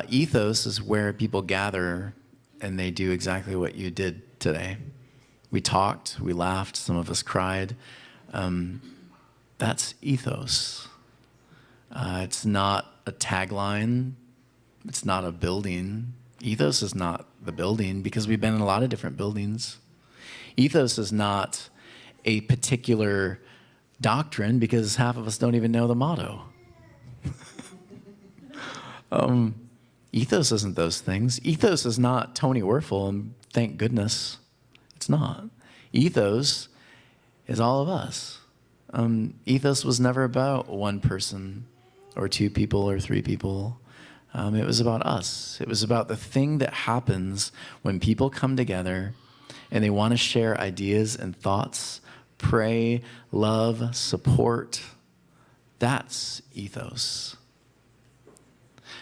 S1: Ethos is where people gather and they do exactly what you did today. We talked, we laughed, some of us cried. That's ethos. It's not a tagline. It's not a building. Ethos is not the building because we've been in a lot of different buildings. Ethos is not a particular doctrine because half of us don't even know the motto. Ethos isn't those things. Ethos is not Tony Wuerfel, and thank goodness it's not. Ethos is all of us. Ethos was never about one person or two people or three people. It was about us. It was about the thing that happens when people come together and they want to share ideas and thoughts, pray, love, support. That's ethos.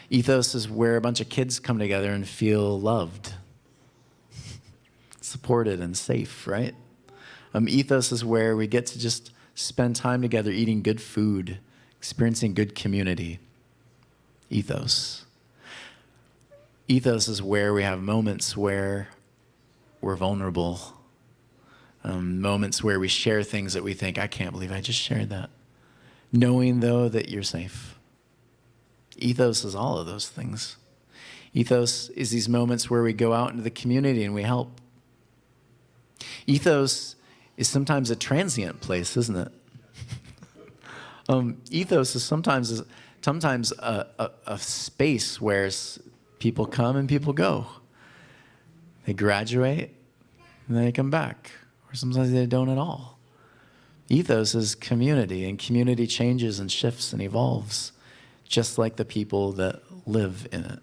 S1: Ethos is where a bunch of kids come together and feel loved, supported, and safe, right? Ethos is where we get to just spend time together eating good food, experiencing good community. Ethos. Ethos is where we have moments where we're vulnerable, moments where we share things that we think, I can't believe I just shared that. Knowing, though, that you're safe. Ethos is all of those things. Ethos is these moments where we go out into the community and we help. Ethos is sometimes a transient place, isn't it? Ethos is sometimes a space where people come and people go. They graduate and they come back, or sometimes they don't at all. Ethos is community, and community changes and shifts and evolves, just like the people that live in it.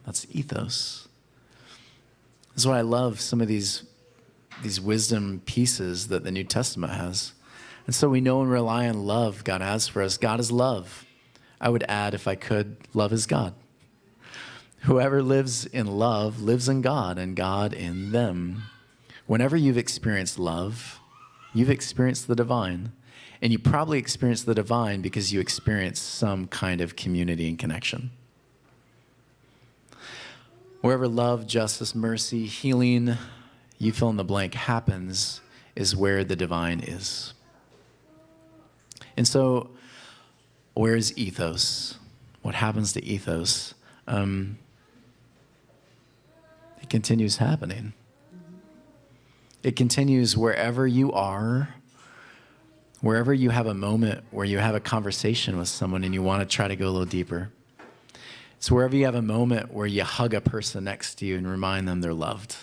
S1: That's ethos. That's why I love some of these wisdom pieces that the New Testament has. And so we know and rely on love God has for us. God is love. I would add, if I could, love is God. Whoever lives in love lives in God and God in them. Whenever you've experienced love, you've experienced the divine. And you probably experienced the divine because you experienced some kind of community and connection. Wherever love, justice, mercy, healing, you fill in the blank, happens is where the divine is. And so, where is ethos? What happens to ethos? It continues happening. It continues wherever you are, wherever you have a moment where you have a conversation with someone and you want to try to go a little deeper. It's wherever you have a moment where you hug a person next to you and remind them they're loved.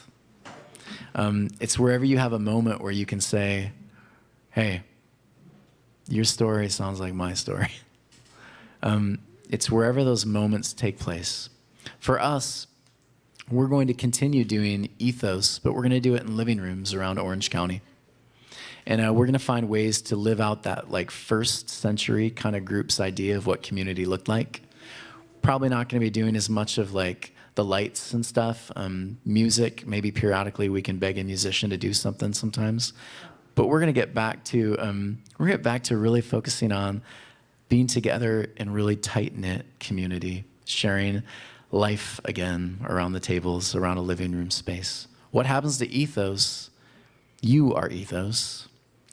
S1: It's wherever you have a moment where you can say, hey, your story sounds like my story. It's wherever those moments take place. For us, we're going to continue doing ethos, but we're going to do it in living rooms around Orange County. And we're going to find ways to live out that first century kind of group's idea of what community looked like. Probably not going to be doing as much of the lights and stuff. Music, maybe periodically we can beg a musician to do something sometimes. But we're going to get back to really focusing on being together in really tight-knit community, sharing life again around the tables, around a living room space. What happens to ethos? You are ethos.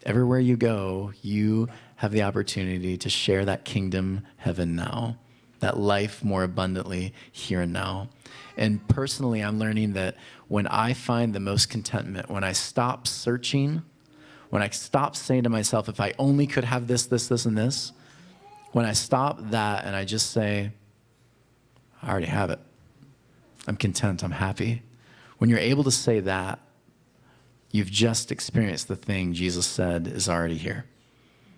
S1: Everywhere you go, you have the opportunity to share that kingdom heaven now, that life more abundantly here and now. And personally, I'm learning that when I find the most contentment, when I stop searching, when I stop saying to myself, if I only could have this, this, this, and this, when I stop that and I just say, I already have it. I'm content, I'm happy. When you're able to say that, you've just experienced the thing Jesus said is already here.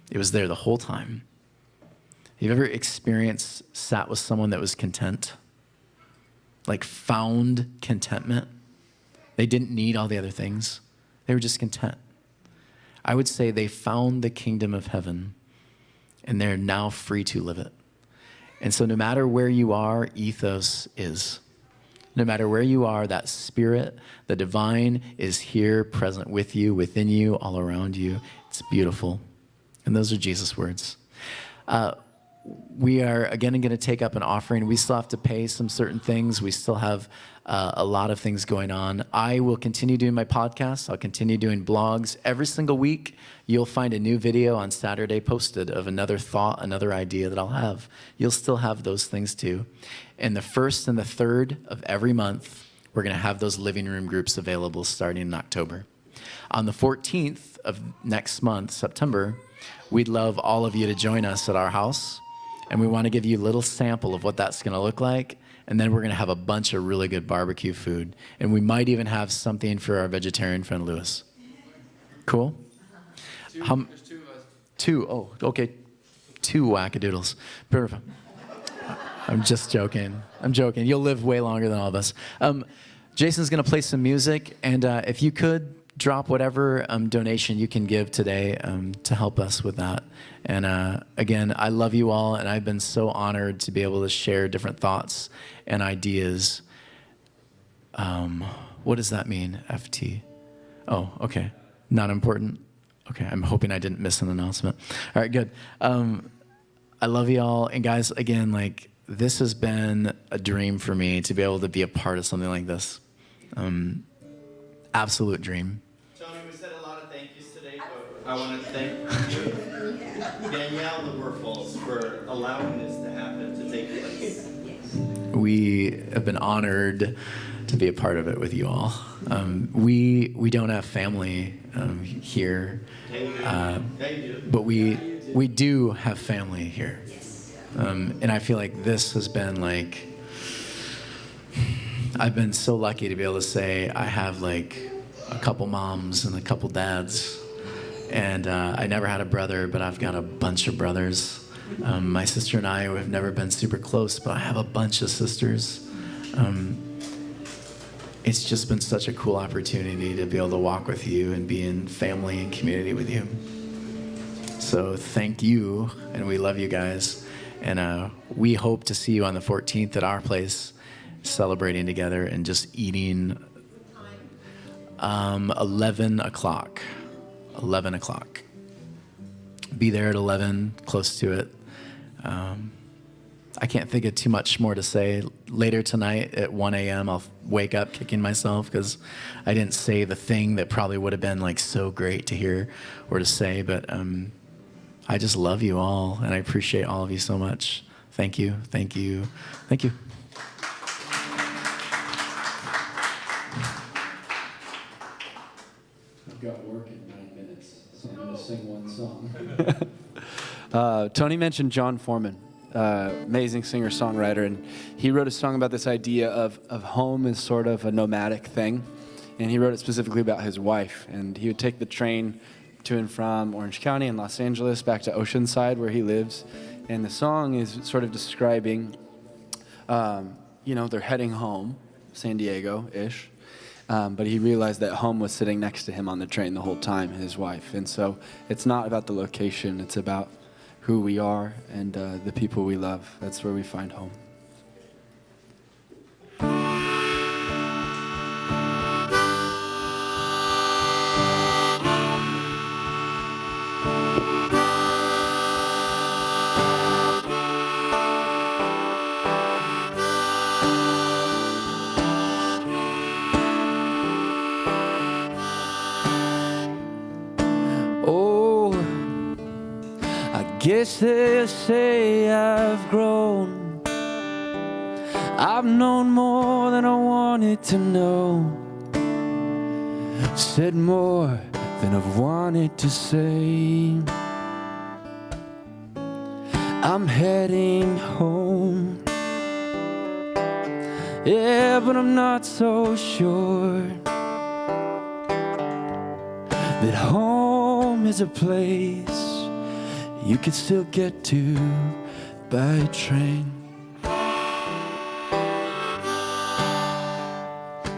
S1: It was there the whole time. You've ever sat with someone that was content? Like found contentment? They didn't need all the other things. They were just content. I would say they found the kingdom of heaven, and they're now free to live it. And so no matter where you are, Ethos is. No matter where you are, that spirit, the divine, is here, present with you, within you, all around you. It's beautiful. And those are Jesus' words. We are, again, going to take up an offering. We still have to pay some certain things. We still have a lot of things going on. I will continue doing my podcast. I'll continue doing blogs. Every single week, you'll find a new video on Saturday posted of another thought, another idea that I'll have. You'll still have those things too. And the 1st and the 3rd of every month, we're going to have those living room groups available starting in October. On the 14th of next month, September, we'd love all of you to join us at our house. And we want to give you a little sample of what that's going to look like. And then we're going to have a bunch of really good barbecue food. And we might even have something for our vegetarian friend, Lewis. Cool?
S2: There's 2 of us.
S1: 2? Oh, okay. 2 wackadoodles. Perfect. I'm just joking. I'm joking. You'll live way longer than all of us. Jason's going to play some music. And if you could, drop whatever donation you can give today to help us with that. And again, I love you all, and I've been so honored to be able to share different thoughts and ideas. What does that mean, FT? Oh, okay. Not important? Okay, I'm hoping I didn't miss an announcement. All right, good. I love you all. And guys, again, like, this has been a dream for me to be able to be a part of something like this. Absolute dream.
S9: I want to thank you, Danielle, the Wuerfels, for allowing this to happen, to take place.
S1: We have been honored to be a part of it with you all. We don't have family here, but we do have family here. And I feel like this has been like, I've been so lucky to be able to say I have like a couple moms and a couple dads. And I never had a brother, but I've got a bunch of brothers. My sister and I have never been super close, but I have a bunch of sisters. It's just been such a cool opportunity to be able to walk with you and be in family and community with you. So thank you, and we love you guys. And we hope to see you on the 14th at our place, celebrating together and just eating 11 o'clock. 11 o'clock. Be there at 11, close to it. I can't think of too much more to say. Later tonight at 1 a.m., I'll wake up kicking myself because I didn't say the thing that probably would have been like so great to hear or to say. But I just love you all, and I appreciate all of you so much. Thank you, thank you, thank you.
S19: I've got work in 9 minutes, so I'm going to sing one song. Tony mentioned John Foreman, amazing singer-songwriter, and he wrote a song about this idea of home as sort of a nomadic thing, and he wrote it specifically about his wife, and he would take the train to and from Orange County and Los Angeles back to Oceanside where he lives, and the song is sort of describing, they're heading home, San Diego-ish, but he realized that home was sitting next to him on the train the whole time, his wife. And so it's not about the location, it's about who we are and the people we love. That's where we find home. Guess they say I've grown. I've known more than I wanted to know. Said more than I've wanted to say. I'm heading home. Yeah, but I'm not so sure that home is a place you could still get to by train.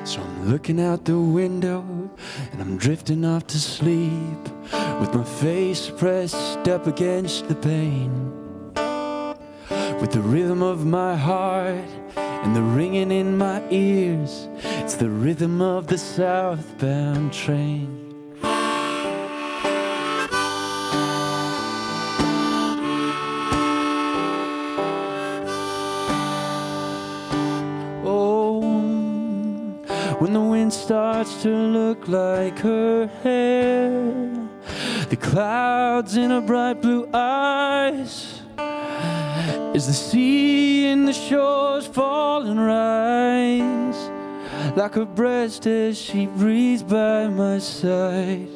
S19: So I'm looking out the window and I'm drifting off to sleep with my face pressed up against the pane, with the rhythm of my heart and the ringing in my ears. It's the rhythm of the southbound train. Oh, when the wind starts to look like her hair, the clouds in her bright blue eyes, is the sea and the shores fall and rise like her breast as she breathes by my side.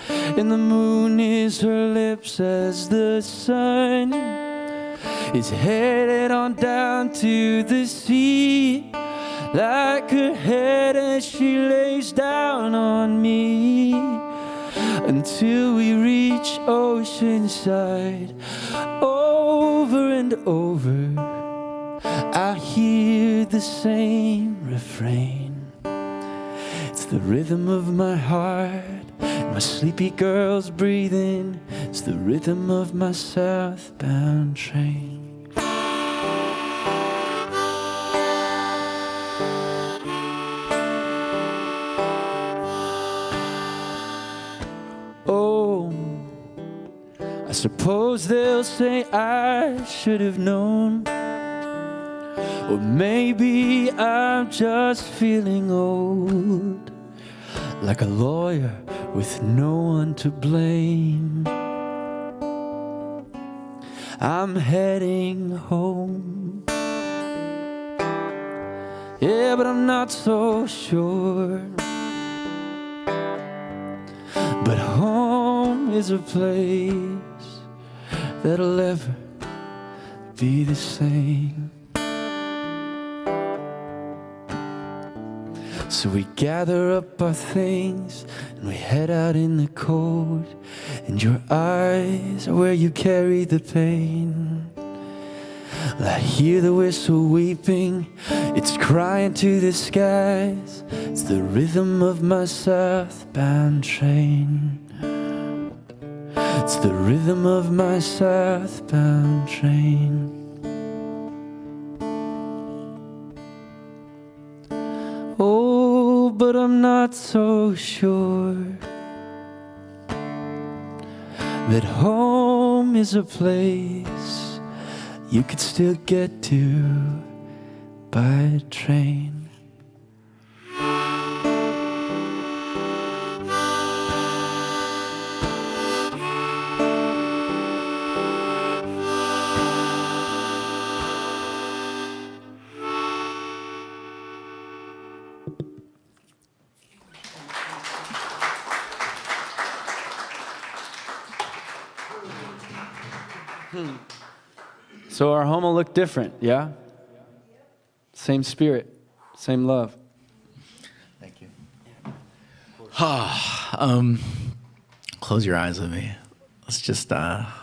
S19: And the moon is her lips as the sun is headed on down to the sea, like her head as she lays down on me, until we reach oceanside. Over and over, I hear the same refrain. It's the rhythm of my heart, my sleepy girl's breathing. It's the rhythm of my southbound train. Oh, I suppose they'll say I should have known, or maybe I'm just feeling old, like a lawyer with no one to blame. I'm heading home, yeah, but I'm not so sure. But home is a place that'll ever be the same. So we gather up our things and we head out in the cold, and your eyes are where you carry the pain. I hear the whistle weeping, it's crying to the skies. It's the rhythm of my southbound train. It's the rhythm of my southbound train. Oh, but I'm not so sure that home is a place you could still get to by train. So our home will look different, yeah? Same spirit, same love.
S1: Thank you. Close your eyes with me. Let's just, man,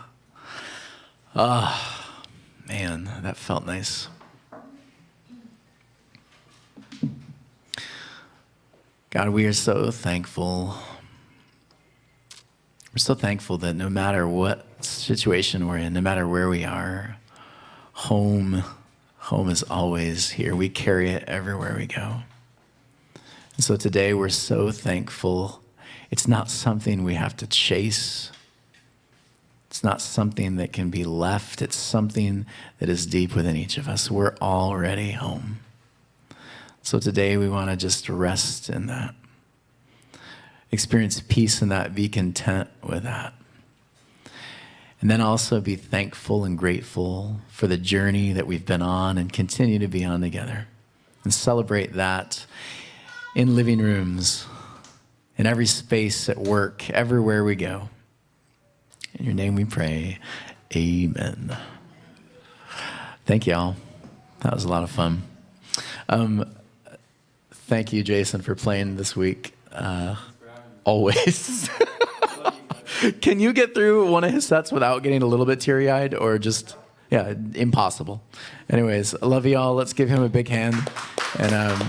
S1: that felt nice. God, we are so thankful. We're so thankful that no matter what situation we're in, no matter where we are, home is always here. We carry it everywhere we go. And so today we're so thankful. It's not something we have to chase. It's not something that can be left. It's something that is deep within each of us. We're already home. So today we want to just rest in that. Experience peace in that. Be content with that. And then also be thankful and grateful for the journey that we've been on and continue to be on together. And celebrate that in living rooms, in every space at work, everywhere we go. In your name we pray, amen. Thank you all. That was a lot of fun. Thank you, Jason, for playing this week. Always. Can you get through one of his sets without getting a little bit teary-eyed, or just, yeah, impossible? Anyways, I love you all. Let's give him a big hand. And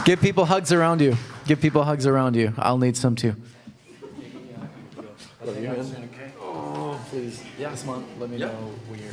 S1: give people hugs around you. Give people hugs around you. I'll need some too. Love you, man. Oh, please. Yeah, come on. Let me know when you're